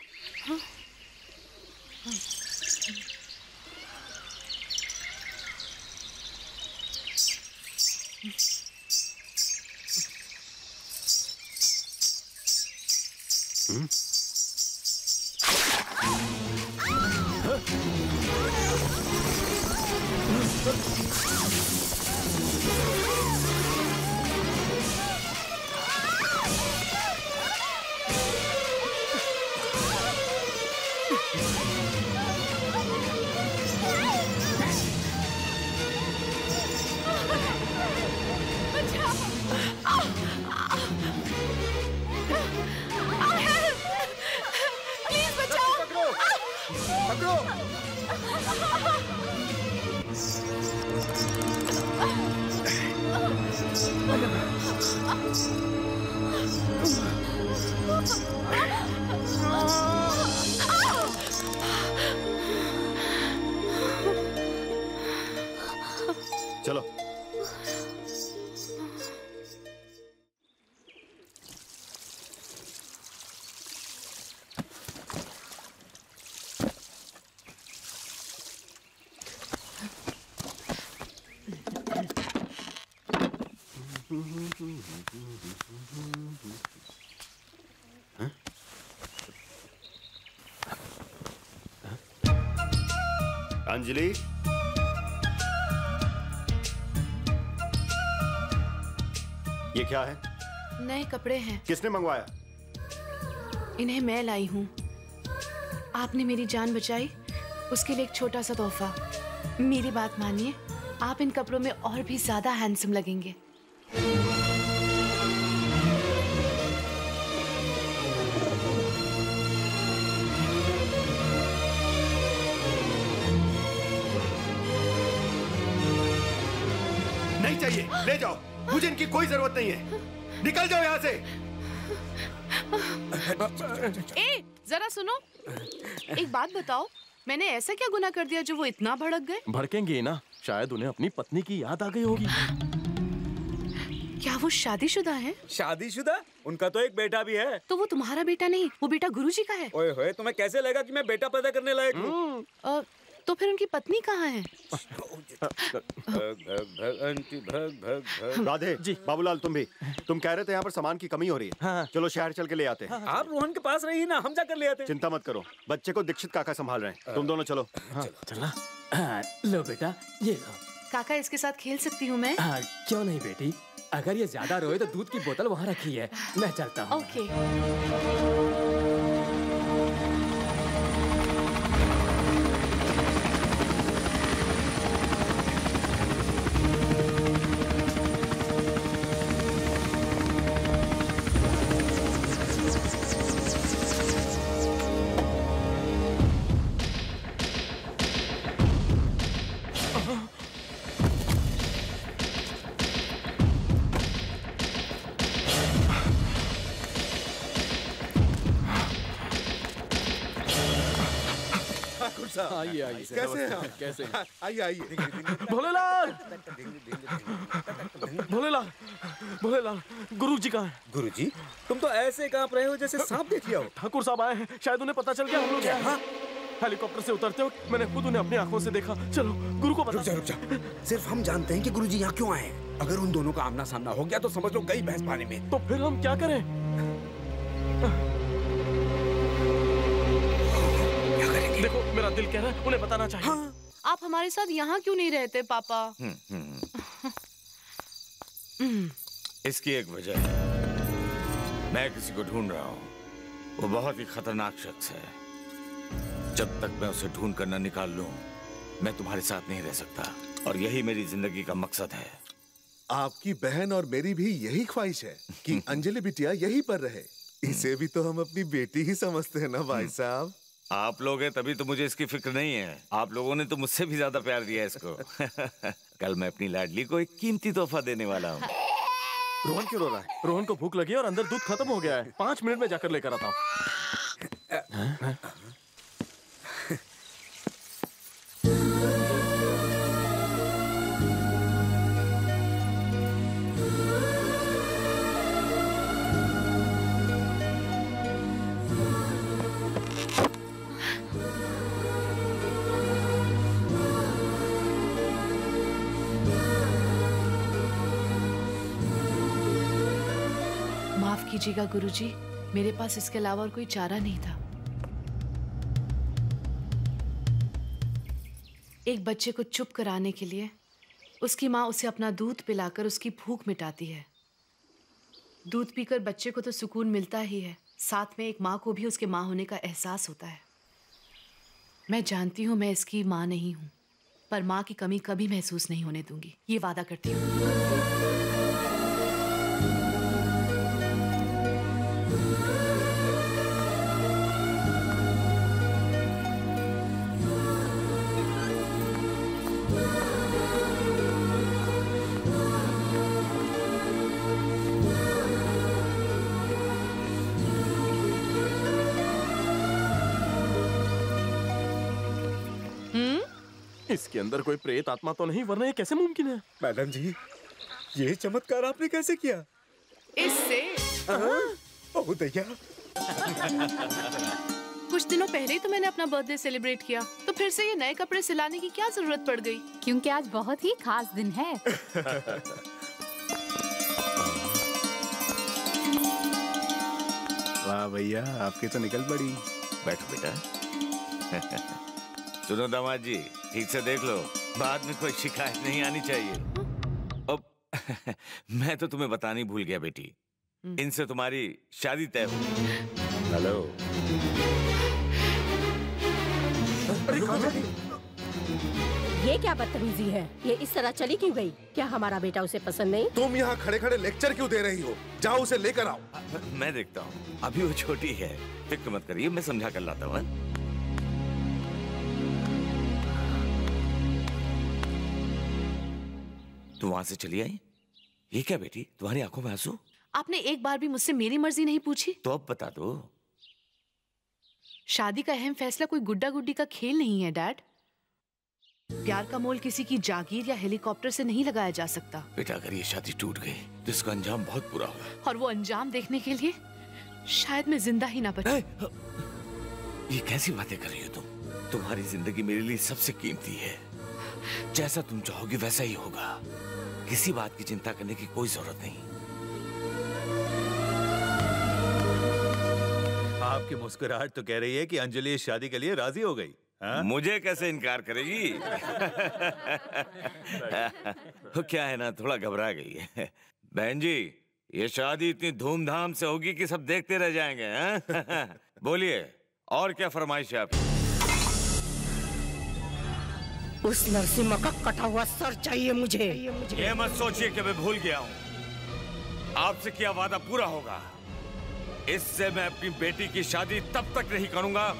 चलो। अंजलि, ये क्या है? नए कपड़े हैं। किसने मंगवाया? इन्हें मैं लाई हूँ। आपने मेरी जान बचाई, उसके लिए एक छोटा सा तोहफा। मेरी बात मानिए, आप इन कपड़ों में और भी ज्यादा हैंडसम लगेंगे। नहीं चाहिए, ले जाओ। मुझे इनकी कोई जरूरत नहीं है। निकल जाओ यहाँ से। ए, जरा सुनो, एक बात बताओ, मैंने ऐसा क्या गुनाह कर दिया जो वो इतना भड़क गए? भड़केंगे ना, शायद उन्हें अपनी पत्नी की याद आ गई होगी। क्या वो शादीशुदा है? शादीशुदा? उनका तो एक बेटा भी है। तो वो तुम्हारा बेटा नहीं, वो बेटा गुरुजी का है। ओए होए, तुम्हें कैसे लगा कि मैं बेटा पैदा करने लायक हूँ? तो फिर उनकी पत्नी कहाँ है? राधे जी, बाबूलाल तुम कह रहे थे यहाँ पर सामान की कमी हो रही है। हाँ। चलो शहर चल के ले आते हैं। आप रोहन के पास रहिए ना, हम जाकर ले आते हैं। चिंता मत करो, बच्चे को दीक्षित काका संभाल रहे हैं। तुम दोनों चलो। चलना। लो बेटा, ये लो। काका, इसके साथ खेल सकती हूँ मैं? क्यों नहीं बेटी, अगर ये ज्यादा रोए तो दूध की बोतल वहाँ रखी है, मैं चलता हूँ। ओके। आइए आइए। कैसे हैं आप? कैसे? आइए आइए। भोलेलाल, भोलेलाल, भोलेलाल, गुरुजी कहाँ हैं? गुरुजी, तुम तो ऐसे कांप रहे हो जैसे सांप देख लिया हो। ठाकुर साहब आए हैं, शायद उन्हें पता चल गया हम लोग हैं। हेलीकॉप्टर से उतरते वक्त मैंने खुद उन्हें अपनी आंखों से देखा। चलो गुरु को बता। रुक जा। सिर्फ हम जानते हैं कि गुरुजी यहाँ क्यों आए हैं। अगर उन दोनों का आमना सामना हो गया तो समझ लो गई भैंस पानी में। तो फिर हम क्या करें? देखो, मेरा दिल कह रहा है उन्हें बताना चाहिए। हाँ। आप हमारे साथ यहाँ क्यों नहीं रहते पापा? इसकी एक वजह है, मैं किसी को ढूंढ रहा हूँ। वो बहुत ही खतरनाक शख्स है। जब तक मैं उसे ढूंढ कर न निकाल लूं, मैं तुम्हारे साथ नहीं रह सकता। और यही मेरी जिंदगी का मकसद है। आपकी बहन और मेरी भी यही ख्वाहिश है कि अंजलि बिटिया यहीं पर रहे। इसे भी तो हम अपनी बेटी ही समझते हैं ना भाई साहब। आप लोग हैं तभी तो मुझे इसकी फिक्र नहीं है। आप लोगों ने तो मुझसे भी ज्यादा प्यार दिया इसको। कल मैं अपनी लाडली को एक कीमती तोहफा देने वाला हूँ। रोहन क्यों रो रहा है? रोहन को भूख लगी और अंदर दूध खत्म हो गया है। 5 मिनट में जाकर लेकर आता हूँ। माफ कीजिएगा गुरुजी, मेरे पास इसके अलावा और कोई चारा नहीं था। एक बच्चे को चुप कराने के लिए उसकी माँ उसे अपना दूध पिलाकर उसकी भूख मिटाती है। दूध पीकर बच्चे को तो सुकून मिलता ही है, साथ में एक माँ को भी उसके माँ होने का एहसास होता है। मैं जानती हूँ मैं इसकी माँ नहीं हूँ, पर माँ की कमी कभी महसूस नहीं होने दूंगी, ये वादा करती हूँ। इसके अंदर कोई प्रेत आत्मा तो नहीं, वरना ये कैसे मुमकिन है? मैडम जी, ये चमत्कार आपने कैसे किया? इससे ओह दैया। कुछ दिनों पहले ही तो मैंने अपना बर्थडे सेलिब्रेट किया, तो फिर से ये नए कपड़े सिलाने की क्या जरूरत पड़ गई? क्योंकि आज बहुत ही खास दिन है। वाह भैया, आपकी तो निकल पड़ी। बैठो बेटा। सुनो दामाद जी, ठीक से देख लो, बाद में कोई शिकायत नहीं आनी चाहिए। अब मैं तो तुम्हें बताना ही भूल गया बेटी, इनसे तुम्हारी शादी तय हो। हेलो। ये क्या बदतमीजी है? ये इस तरह चली क्यों गई? क्या हमारा बेटा उसे पसंद नहीं? तुम यहाँ खड़े खड़े लेक्चर क्यों दे रही हो? जाओ उसे लेकर आओ। मैं देखता हूँ, अभी वो छोटी है, फिक्र मत करिए, मैं समझा कर लाता हूँ। तुम वहां से चली आई, ये क्या बेटी, तुम्हारी आंखों में आंसू? आपने एक बार भी मुझसे मेरी मर्जी नहीं पूछी। तो अब बता दो। शादी का अहम फैसला कोई गुड्डा गुड्डी का खेल नहीं है डैड। प्यार का मोल किसी की जागीर या हेलीकॉप्टर से नहीं लगाया जा सकता। बेटा अगर ये शादी टूट गई तो इसका अंजाम बहुत बुरा होगा। और वो अंजाम देखने के लिए शायद मैं जिंदा ही ना बचूं। ये कैसी बातें कर रही हो तुम? तुम्हारी जिंदगी मेरे लिए सबसे कीमती है। जैसा तुम चाहोगी वैसा ही होगा। किसी बात की चिंता करने की कोई जरूरत नहीं। आपकी मुस्कुराहट तो कह रही है कि अंजलि इस शादी के लिए राजी हो गई। हाँ? मुझे कैसे इनकार करेगी? वो क्या है ना, थोड़ा घबरा गई है। बहन जी, ये शादी इतनी धूमधाम से होगी कि सब देखते रह जाएंगे। हाँ? बोलिए, और क्या फरमाइश है आपकी? उस नरसिम्हा का कटा हुआ सर चाहिए मुझे। ये मत सोचिए कि मैं भूल गया हूँ। आपसे किया वादा पूरा होगा। इससे मैं अपनी बेटी की शादी तब तक नहीं करूंगा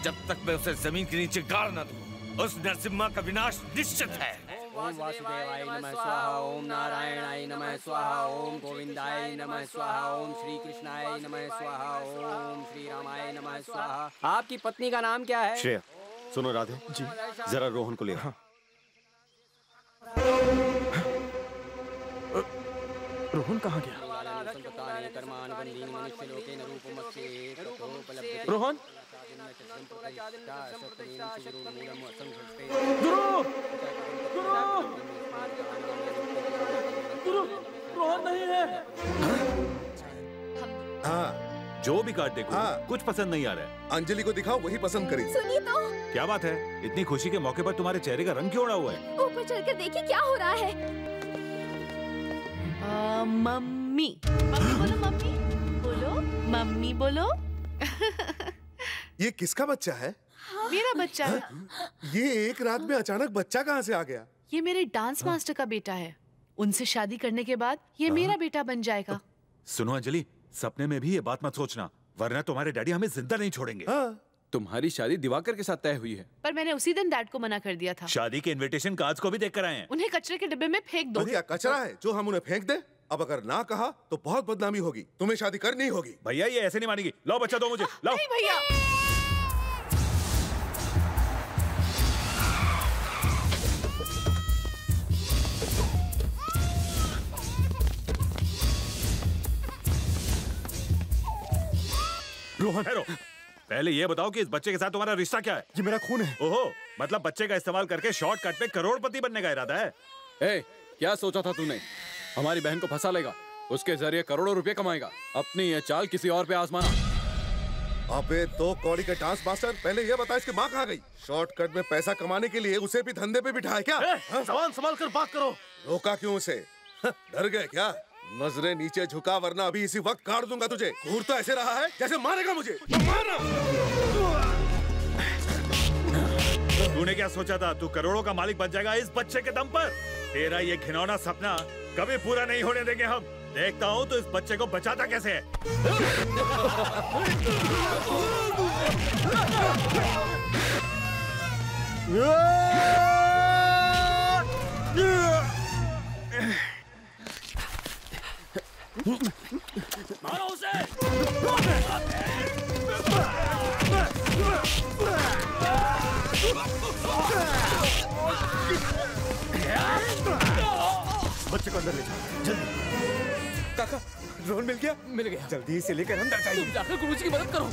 जब तक मैं उसे जमीन के नीचे गाड़ न दूं। उस नरसिम्हा का विनाश निश्चित है। ओम वासुदेवाय नमः स्वाहा, ओम नारायणाय नमः स्वाहा, ओम गोविंदाय नमः स्वाहा, ओम श्री कृष्णाय नमः स्वाहा, ओम श्री रामाय नमः स्वाहा। आपकी पत्नी का नाम क्या है? श्रेया, सुनो राधे जी, जरा रोहन को ले आओ। रोहन कहाँ गया? रोहन, रोहन नहीं है। हाँ, जो भी कार्ड देखो, हाँ। कुछ पसंद नहीं आ रहा है। अंजलि को दिखाओ, वही पसंद करेगी। सुनिए तो। क्या बात है? इतनी खुशी के मौके पर तुम्हारे चेहरे का रंग क्यों उड़ा हुआ है? ऊपर चढ़कर देखिए क्या हो रहा है। मम्मी, मम्मी बोलो, मम्मी बोलो, मम्मी बोलो। ये किसका बच्चा है? मेरा बच्चा है। ये एक रात में अचानक बच्चा कहाँ से आ गया? ये मेरे डांस मास्टर का बेटा है। उनसे शादी करने के बाद ये मेरा बेटा बन जाएगा। सुनो अंजलि, सपने में भी ये बात मत सोचना, वरना तुम्हारे डैडी हमें जिंदा नहीं छोड़ेंगे। तुम्हारी शादी दिवाकर के साथ तय हुई है। पर मैंने उसी दिन डैड को मना कर दिया था। शादी के इनविटेशन कार्ड्स को भी देख कर आए हैं। उन्हें कचरे के डिब्बे में फेंक दो। भैया कचरा है जो हम उन्हें फेंक दे? अब अगर ना कहा तो बहुत बदनामी होगी। तुम्हें शादी करनी होगी। भैया ये ऐसे नहीं मानेगी। लाओ बच्चा दो मुझे, लाओ। नहीं भैया। रोहन, ठहरो। पहले ये बताओ कि इस बच्चे के साथ तुम्हारा रिश्ता क्या है? ये मेरा खून है। ओहो, मतलब बच्चे का इस्तेमाल करके शॉर्टकट पे करोड़पति बनने का इरादा है? ए, क्या सोचा था तूने? हमारी बहन को फंसा लेगा, उसके जरिए करोड़ों रुपए कमाएगा। अपनी ये चाल किसी और पे आजमाना। अबे तो कौड़ी का डांस मास्टर, पहले ये बता इसकी माँ कहाँ गई? शॉर्टकट में पैसा कमाने के लिए उसे भी धंधे पे बिठाए क्या? सवाल संभाल कर बात करो। रोका क्यों उसे? डर गए क्या? नजरें नीचे झुका, वरना अभी इसी वक्त काट दूंगा तुझे। घूर तो ऐसे रहा है जैसे मारेगा मुझे। मारना। तूने क्या सोचा था? तू करोड़ों का मालिक बन जाएगा इस बच्चे के दम पर? तेरा ये घिनौना सपना कभी पूरा नहीं होने देंगे हम। देखता हूँ तो इस बच्चे को बचाता कैसे है। मारो उसे। बच्चे को अंदर ले जाओ जल्दी। काका, ड्रोन मिल गया? मिल गया। जल्दी इसे लेकर अंदर जाइए। तुम जाकर गुरुजी की मदद करो।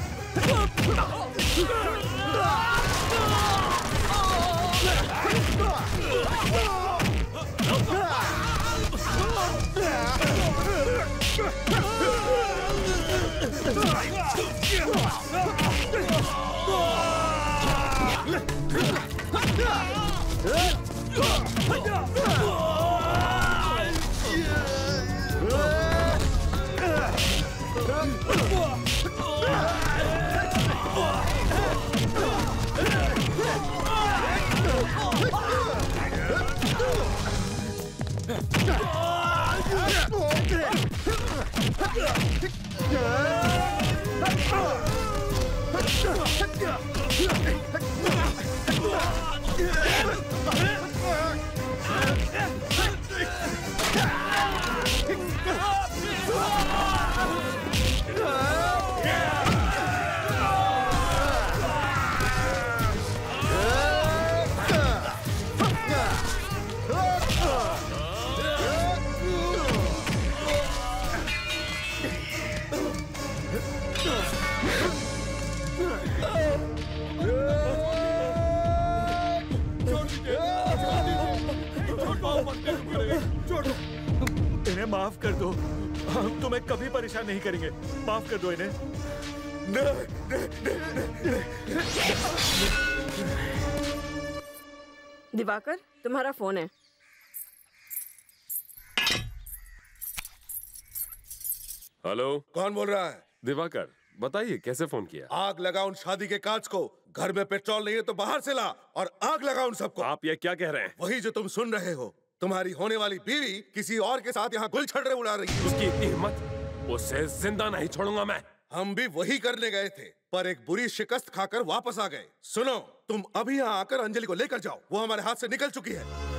माफ कर दो। हम तुम्हें कभी परेशान नहीं करेंगे। माफ कर दो इन्हें। दिवाकर, तुम्हारा फोन है। हेलो, कौन बोल रहा है? दिवाकर, बताइए कैसे फोन किया? आग लगा उन शादी के कांच को। घर में पेट्रोल नहीं है तो बाहर से ला और आग लगा उन सबको। आप ये क्या कह रहे हैं? वही जो तुम सुन रहे हो। तुम्हारी होने वाली बीवी किसी और के साथ यहाँ गुलछड़े उड़ा रही है। उसकी इतनी हिम्मत, उसे जिंदा नहीं छोड़ूंगा मैं। हम भी वही करने गए थे, पर एक बुरी शिकस्त खाकर वापस आ गए। सुनो, तुम अभी यहाँ आकर अंजलि को लेकर जाओ। वो हमारे हाथ से निकल चुकी है।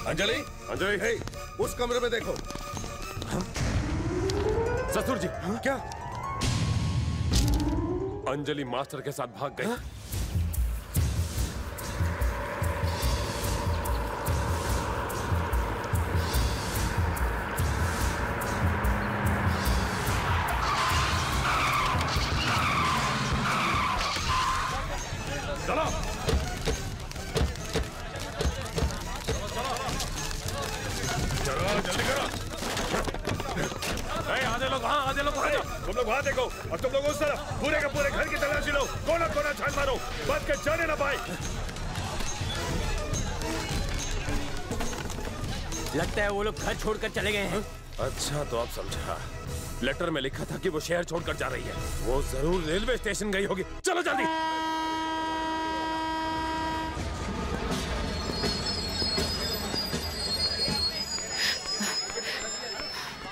अंजलि, अंजलि, हे, उस कमरे में देखो। ससुर जी, क्या? अंजलि मास्टर के साथ भाग गई। चलो, जल्दी करो। आधे लोग वहाँ, आधे लोग वहाँ जाओ। तुम लोग वहाँ देखो और तुम लोग उस तरफ पूरे के पूरे घर की तलाशी लो। कोना कोना छान मारो, बच के जाने ना पाए। लगता है वो लोग घर छोड़कर चले गए हैं। अच्छा, तो आप समझा। लेटर में लिखा था कि वो शहर छोड़कर जा रही है। वो जरूर रेलवे स्टेशन गई होगी। चलो जल्दी।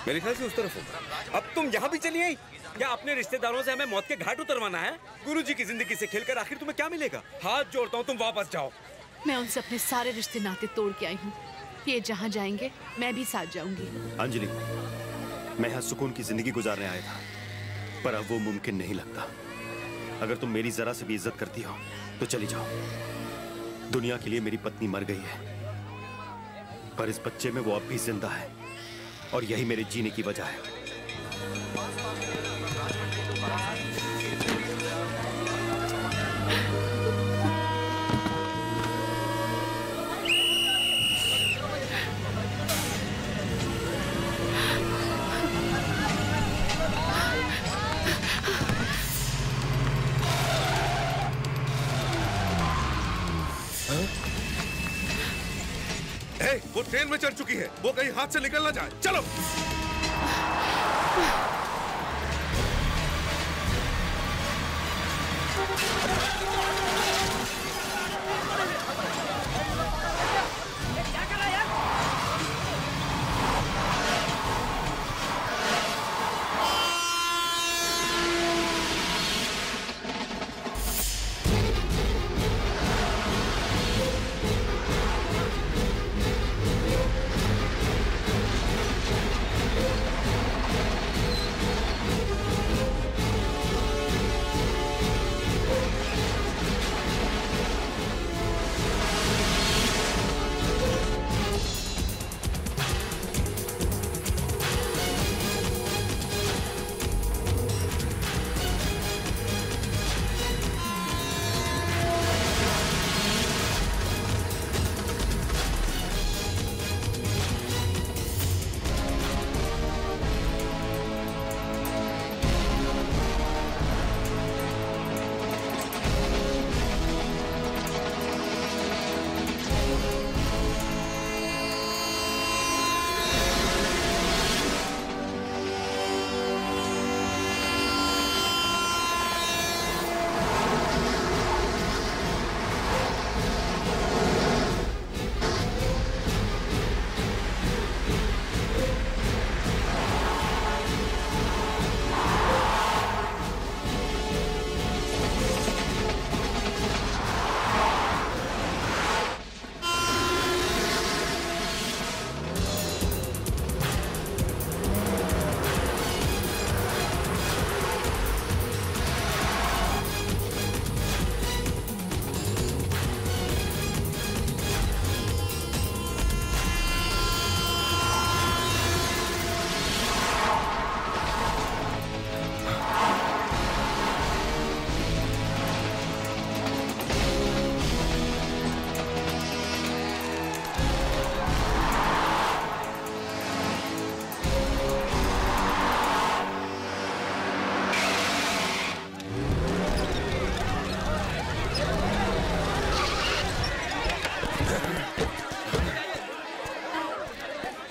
मेरे ख्याल से उस तरफ हो। अब तुम यहाँ भी चली आई? क्या अपने रिश्तेदारों से हमें मौत के घाट उतरवाना है? गुरुजी की जिंदगी से खेलकर आखिर तुम्हें क्या मिलेगा? हाथ जोड़ता हूँ, तुम वापस जाओ। मैं उनसे अपने सारे रिश्ते नाते तोड़ के आई हूँ। ये जहाँ जाएंगे मैं भी साथ जाऊंगी। अंजलि, मैं यहाँ सुकून की जिंदगी गुजारने आया था, पर अब वो मुमकिन नहीं लगता। अगर तुम मेरी जरा से भी इज्जत करती हो तो चली जाओ। दुनिया के लिए मेरी पत्नी मर गई है, पर इस बच्चे में वो अब भी जिंदा है और यही मेरे जीने की वजह है। वो ट्रेन में चढ़ चुकी है। वो कहीं हाथ से निकल ना जाए। चलो।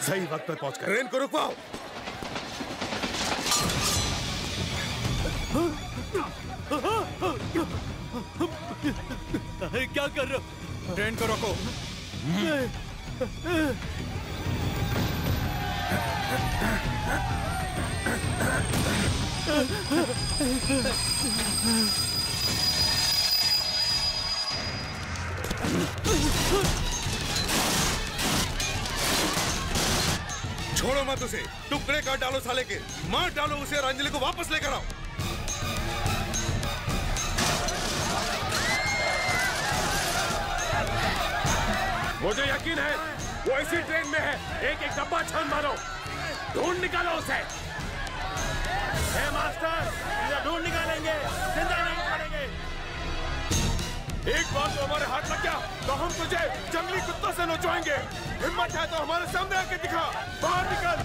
सही वक्त पर पहुंच ट्रेन को रुकवाओ। क्या कर रहे हो? ट्रेन को रोको। छोड़ो मत उसे, टुकड़े काट डालो साले के, मार डालो उसे और अंजलि को वापस लेकर आओ। मुझे यकीन है वो इसी ट्रेन में है। एक एक डब्बा छान मारो, ढूंढ निकालो उसे। हे मास्टर, इसे ढूंढ निकालेंगे, जिंदा नहीं छोड़ेंगे। एक बार तो हमारे हाथ लग गया तो हम तुझे जंगली कुत्तों से नचवाएंगे। हिम्मत है तो हमारे सामने आके दिखा, बाहर निकल।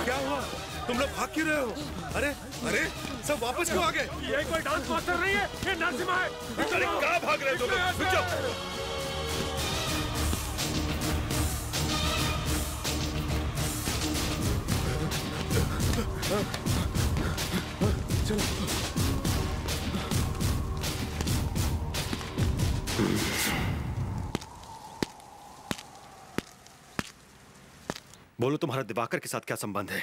क्या हुआ? तुम लोग भाग क्यों रहे हो? अरे अरे सब वापस क्यों आ गए? ये कोई डांस मास्टर नहीं है, ये नरसिम्हा है। अरे कहाँ भाग रहे हो तुम लोग? रुक जाओ। चलो। बोलो, तुम्हारा दिवाकर के साथ क्या संबंध है?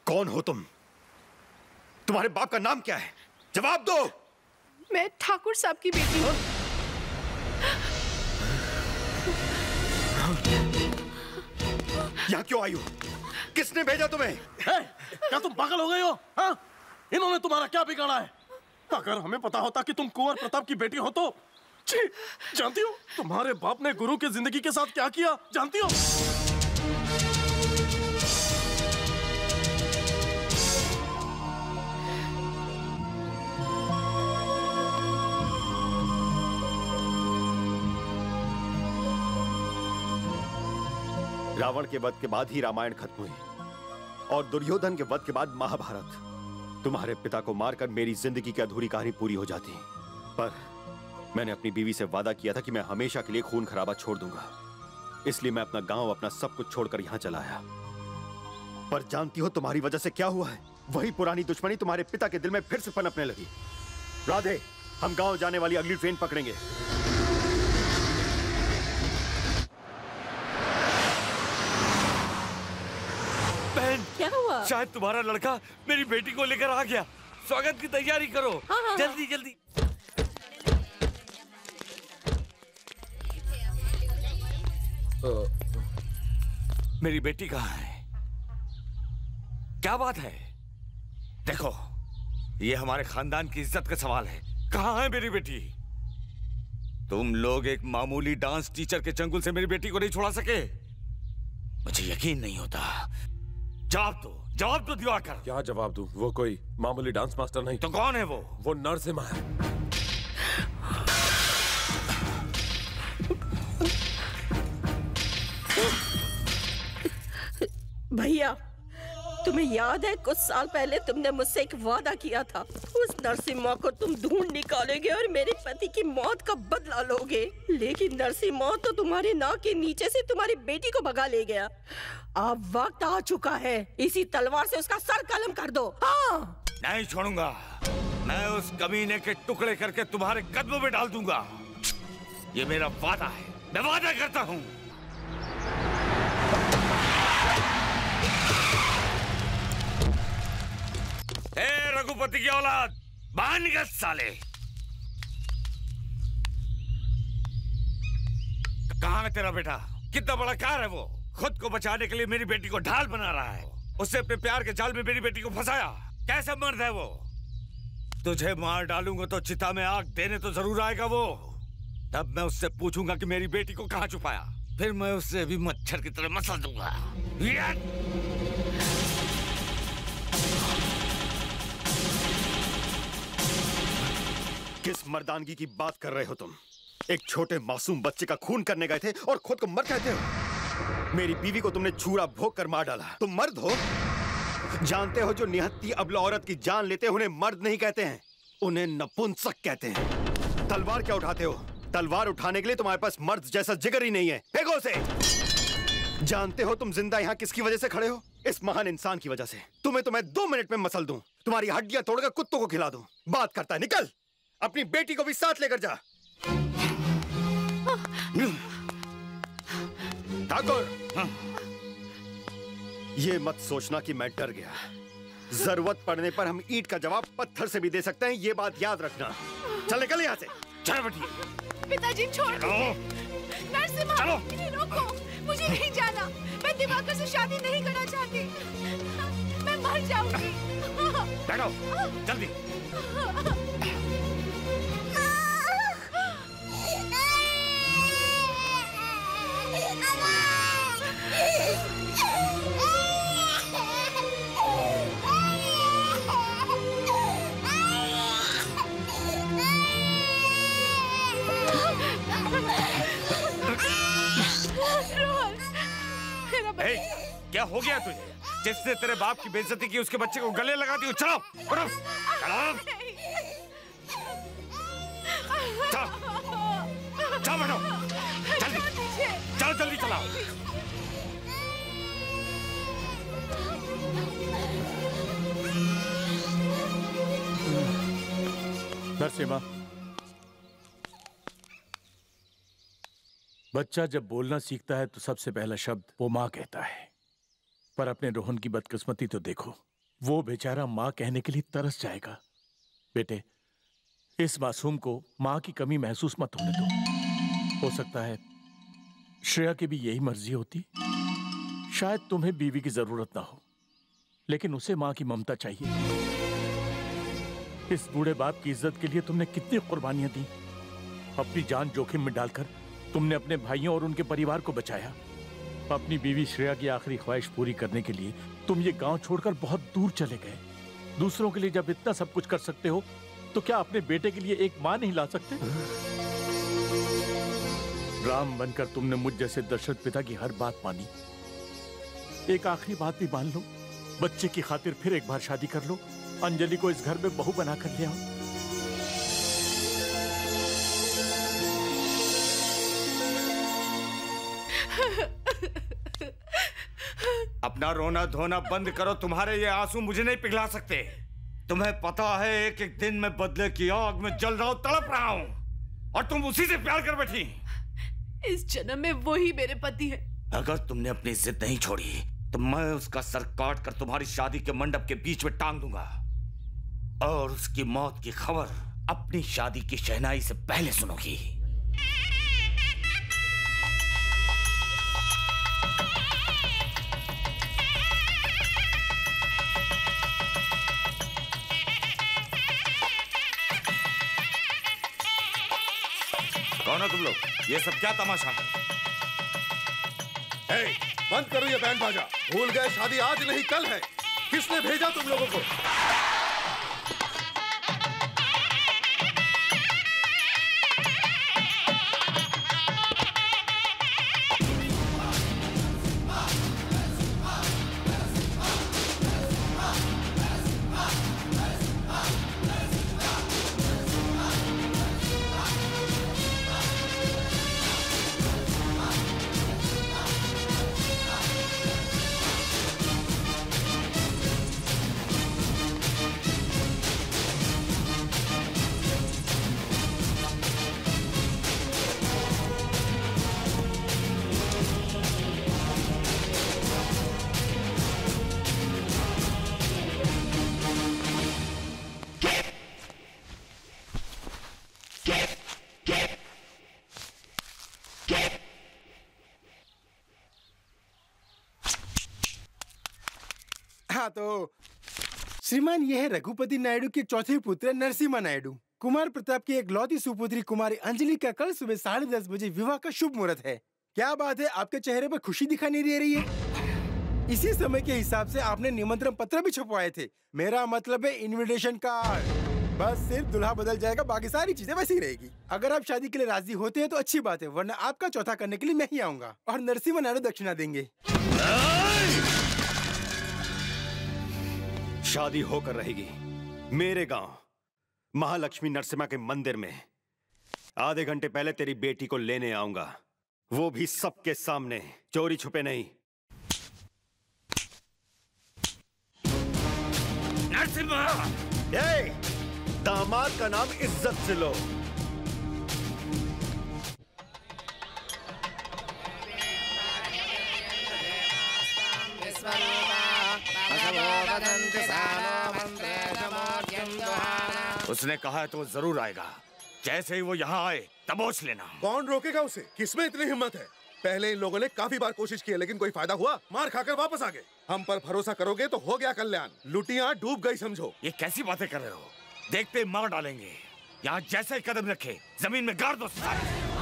कौन हो तुम? तुम्हारे बाप का नाम क्या है? जवाब दो। मैं ठाकुर साहब की बेटी हूँ। यहाँ क्यों आई हो? किसने भेजा तुम्हें? क्या तुम पागल हो गए हो? हाँ? इन्होंने तुम्हारा क्या बिगाड़ा है? अगर हमें पता होता कि तुम कुंवर प्रताप की बेटी हो तो जानती हो तुम्हारे बाप ने गुरु की जिंदगी के साथ क्या किया? जानती हो? रावण के वध के बाद ही रामायण खत्म हुई और दुर्योधन के वध के बाद महाभारत। तुम्हारे पिता को मारकर मेरी जिंदगी की अधूरी कहानी पूरी हो जाती, पर मैंने अपनी बीवी से वादा किया था कि मैं हमेशा के लिए खून खराबा छोड़ दूंगा। इसलिए मैं अपना गांव, अपना सब कुछ छोड़कर यहां चला आया। पर जानती हो तुम्हारी वजह से क्या हुआ है? वही पुरानी दुश्मनी तुम्हारे पिता के दिल में फिर से पनपने लगी। राधे, हम गांव जाने वाली अगली ट्रेन पकड़ेंगे। बहन, क्या हुआ? शायद तुम्हारा लड़का मेरी बेटी को लेकर आ गया। स्वागत की तैयारी करो। हाँ। जल्दी जल्दी। मेरी बेटी कहाँ है? क्या बात है? देखो, ये हमारे खानदान की इज्जत का सवाल है। कहाँ है मेरी बेटी? तुम लोग एक मामूली डांस टीचर के चंगुल से मेरी बेटी को नहीं छुड़ा सके। मुझे यकीन नहीं होता। जवाब दो दिवाकर। क्या जवाब दूं? वो कोई मामूली डांस मास्टर नहीं। तो कौन है वो? वो नरसिम्हा है। भैया, तुम्हें याद है कुछ साल पहले तुमने मुझसे एक वादा किया था, उस नरसिम्हा को तुम ढूंढ निकालोगे और मेरे पति की मौत का बदला लोगे। लेकिन नरसिम्हा तो तुम्हारे नाक के नीचे से तुम्हारी बेटी को भगा ले गया। अब वक्त आ चुका है, इसी तलवार से उसका सर कलम कर दो। हाँ। नहीं छोड़ूंगा, मैं उस कमीने के टुकड़े करके तुम्हारे कदमों में डाल दूंगा। ये मेरा वादा है, मैं वादा करता हूँ। ए रघुपति की औलाद, बाहर निकल साले। कहाँ है तेरा बेटा? कितना बड़ा कार है वो? खुद को बचाने के लिए मेरी बेटी को ढाल बना रहा है। उससे अपने प्यार के जाल में मेरी बेटी को फंसाया। कैसा मर्द है वो? तुझे मार डालूंगा तो चिता में आग देने तो जरूर आएगा वो। तब मैं उससे पूछूंगा कि मेरी बेटी को कहाँ छुपाया, फिर मैं उससे भी मच्छर की तरह मसल दूंगा। किस मर्दानगी की बात कर रहे हो तुम? एक छोटे मासूम बच्चे का खून करने गए थे और खुद को मर्द कहते हो? मेरी बीवी को तुमने छुरा भोंक कर मार डाला। तुम मर्द हो? जानते हो जो निहत्ती अबला औरत की जान लेते हैं उन्हें मर्द नहीं कहते हैं, उन्हें नपुंसक कहते हैं। तलवार क्या उठाते हो? तलवार उठाने के लिए तुम्हारे पास मर्द जैसा जिगर ही नहीं है। फेंको उसे। जानते हो तुम जिंदा यहाँ किसकी वजह से खड़े हो? इस महान इंसान की वजह से। तुम्हें तो मैं 2 मिनट में मसल दूं, तुम्हारी हड्डियां तोड़कर कुत्तों को खिला दूं। बात करता है, निकल। अपनी बेटी को भी साथ लेकर जा। ठाकुर, ये मत सोचना कि मैं डर गया। जरूरत पड़ने पर हम ईंट का जवाब पत्थर से भी दे सकते हैं, ये बात याद रखना। चल निकल यहाँ से। चल बेटी। पिताजी छोड़ दीजिए। नरसिम्हा, चलो। इन्हें रोको, मुझे नहीं जाना। मैं दिवाकर से शादी नहीं करना चाहती, मैं मर जाऊंगी। बैठो, जल्दी। क्या हो गया तुझे? जिसने तेरे बाप की बेइज्जती की उसके बच्चे को गले लगा दी। चलो उठो, चलो चलो बैठो, जल्दी चलो, जल्दी चलाओ। नरसिम्हा, बच्चा जब बोलना सीखता है तो सबसे पहला शब्द वो माँ कहता है। पर अपने रोहन की बदकिस्मती तो देखो, वो बेचारा माँ कहने के लिए तरस जाएगा। बेटे, इस मासूम को माँ की कमी महसूस मत होने दो। हो सकता है श्रेया की भी यही मर्जी होती। शायद तुम्हें बीवी की जरूरत ना हो, लेकिन उसे माँ की ममता चाहिए। इस बूढ़े बाप की इज्जत के लिए तुमने कितनी कुर्बानियां दी। अपनी जान जोखिम में डालकर तुमने अपने भाइयों और उनके परिवार को बचाया। अपनी बीवी श्रेया की आखिरी ख्वाहिश पूरी करने के लिए तुम ये गांव छोड़कर बहुत दूर चले गए। दूसरों के लिए जब इतना सब कुछ कर सकते हो तो क्या अपने बेटे के लिए एक मां नहीं ला सकते? राम बनकर तुमने मुझ जैसे दशरथ पिता की हर बात मानी। एक आखिरी बात भी मान लो, बच्चे की खातिर फिर एक बार शादी कर लो। अंजलि को इस घर में बहू बना कर ले आओ। अपना रोना धोना बंद करो। तुम्हारे ये आंसू मुझे नहीं पिघला सकते। तुम्हें पता है एक एक दिन मैं बदले की आग में जल रहा हूं, तड़प रहा हूं, और तुम उसी से प्यार कर बैठी। इस जन्म में वही मेरे पति है। अगर तुमने अपनी जिद नहीं छोड़ी तो मैं उसका सर काट कर तुम्हारी शादी के मंडप के बीच में टांग दूंगा, और उसकी मौत की खबर अपनी शादी की शहनाई से पहले सुनोगी। कौन हो तुम लोग? ये सब क्या तमाशा है? बंद करो ये बैंड बाजा। भूल गए शादी आज नहीं कल है। किसने भेजा तुम लोगों को? हाँ तो श्रीमान, यह है रघुपति नायडू के चौथे पुत्र नरसिम्हा नायडू। कुमार प्रताप की एक लौती सुपुत्री कुमारी अंजलि का कल सुबह 10:30 बजे विवाह का शुभ मुहूर्त है। क्या बात है, आपके चेहरे पर खुशी दिखाई नहीं दे रही है? इसी समय के हिसाब से आपने निमंत्रण पत्र भी छपवाए थे। मेरा मतलब है इनविटेशन कार्ड। बस सिर्फ दुल्हा बदल जाएगा, बाकी सारी चीजें वैसी रहेगी। अगर आप शादी के लिए राजी होते हैं तो अच्छी बात है, वरना आपका चौथा करने के लिए मैं ही आऊंगा और नरसिम्हा नायडू दक्षिणा देंगे। शादी होकर रहेगी मेरे गांव महालक्ष्मी नरसिम्हा के मंदिर में। आधे घंटे पहले तेरी बेटी को लेने आऊंगा, वो भी सबके सामने, चोरी छुपे नहीं। नरसिम्हा! दामाद का नाम इज्जत से लो। उसने कहा है तो वो जरूर आएगा। जैसे ही वो यहाँ आए दबोच लेना। कौन रोकेगा उसे? किसमें इतनी हिम्मत है? पहले इन लोगों ने काफी बार कोशिश की है, लेकिन कोई फायदा हुआ? मार खाकर वापस आ गए। हम पर भरोसा करोगे तो हो गया कल्याण। लुटियां डूब गई समझो। ये कैसी बातें कर रहे हो? देखते ही मार डालेंगे। यहाँ जैसे ही कदम रखे जमीन में गाड़ दो सारे।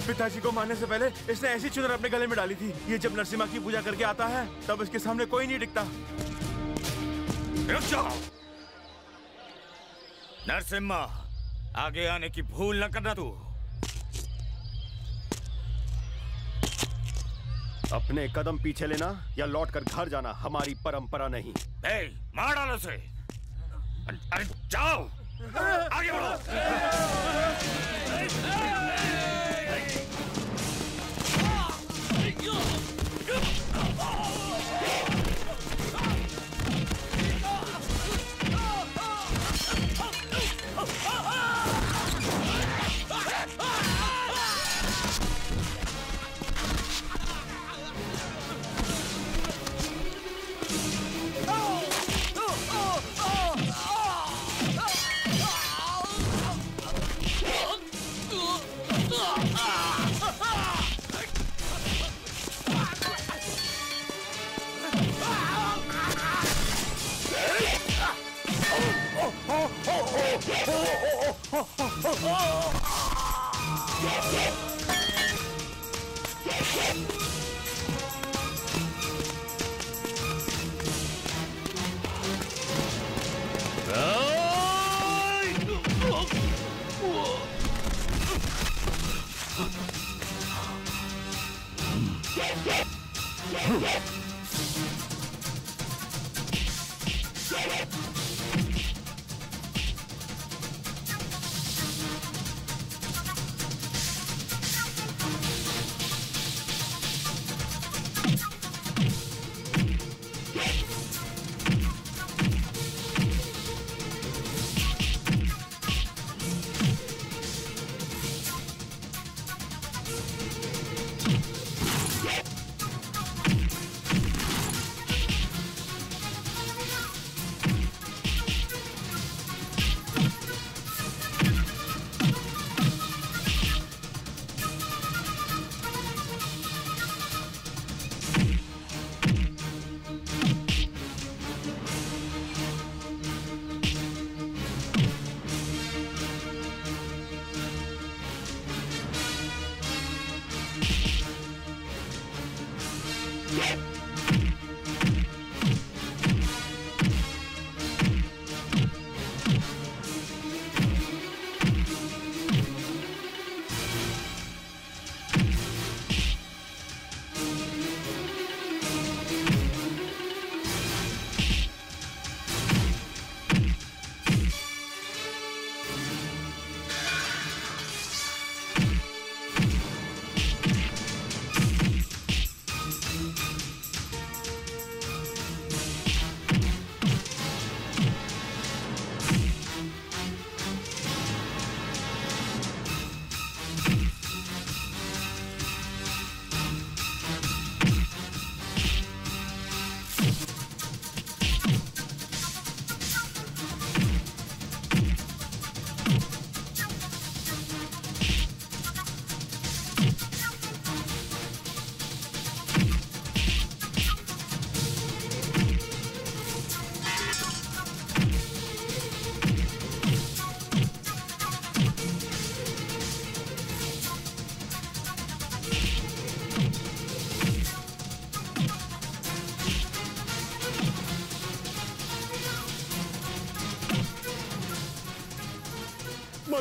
पिताजी को मारने से पहले इसने ऐसी चुनर अपने गले में डाली थी। ये जब नरसिम्हा की पूजा करके आता है तब इसके सामने कोई नहीं टिकता। रुक जाओ। नरसिम्हा, आगे आने की भूल न करना तू। अपने कदम पीछे लेना या लौटकर घर जाना हमारी परंपरा नहीं। मार डालो उसे। अरे जाओ, आगे बढ़ो।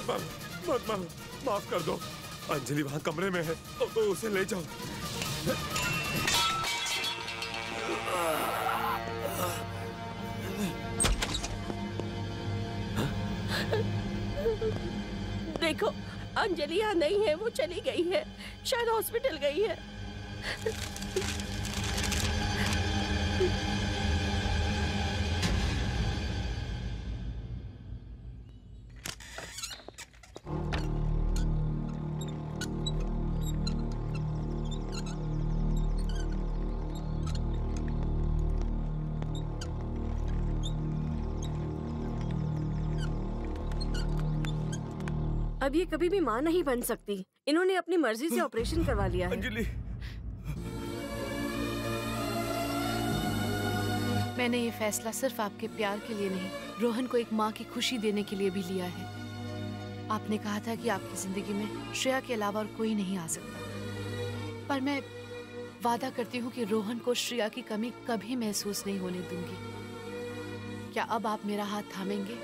मत मारो, मत मारो, माफ कर दो। अंजलि वहाँ कमरे में है, तो उसे ले जाओ। देखो, अंजलि यहाँ नहीं है, वो चली गई है, शायद हॉस्पिटल गई है। अब ये कभी भी माँ नहीं बन सकती। इन्होंने अपनी मर्जी से ऑपरेशन करवा लिया है। अंजलि, मैंने ये फैसला सिर्फ आपके प्यार के लिए नहीं, रोहन को एक माँ की खुशी देने के लिए भी लिया है। आपने कहा था कि आपकी जिंदगी में श्रेया के अलावा और कोई नहीं आ सकता, पर मैं वादा करती हूँ कि रोहन को श्रेया की कमी कभी महसूस नहीं होने दूंगी। क्या अब आप मेरा हाथ थामेंगे?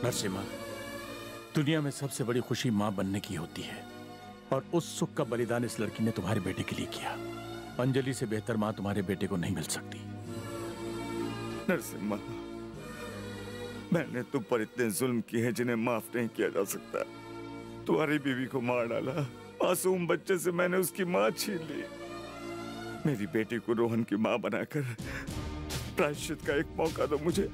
नरसिम्हा, दुनिया में सबसे बड़ी खुशी माँ बनने की होती है, और उस सुख का बलिदान इस लड़की ने तुम्हारे बेटे के लिए किया। अंजलि से बेहतर माँ तुम्हारे बेटे को नहीं मिल सकती। नरसिम्हा, मैंने तुम पर इतने जुल्म किए हैं जिन्हें माफ नहीं किया जा सकता। तुम्हारी बीवी को मार डाला, मासूम बच्चे से मैंने उसकी माँ छीन ली। मेरी बेटी को रोहन की माँ बनाकर प्रायश्चित का एक मौका दो मुझे।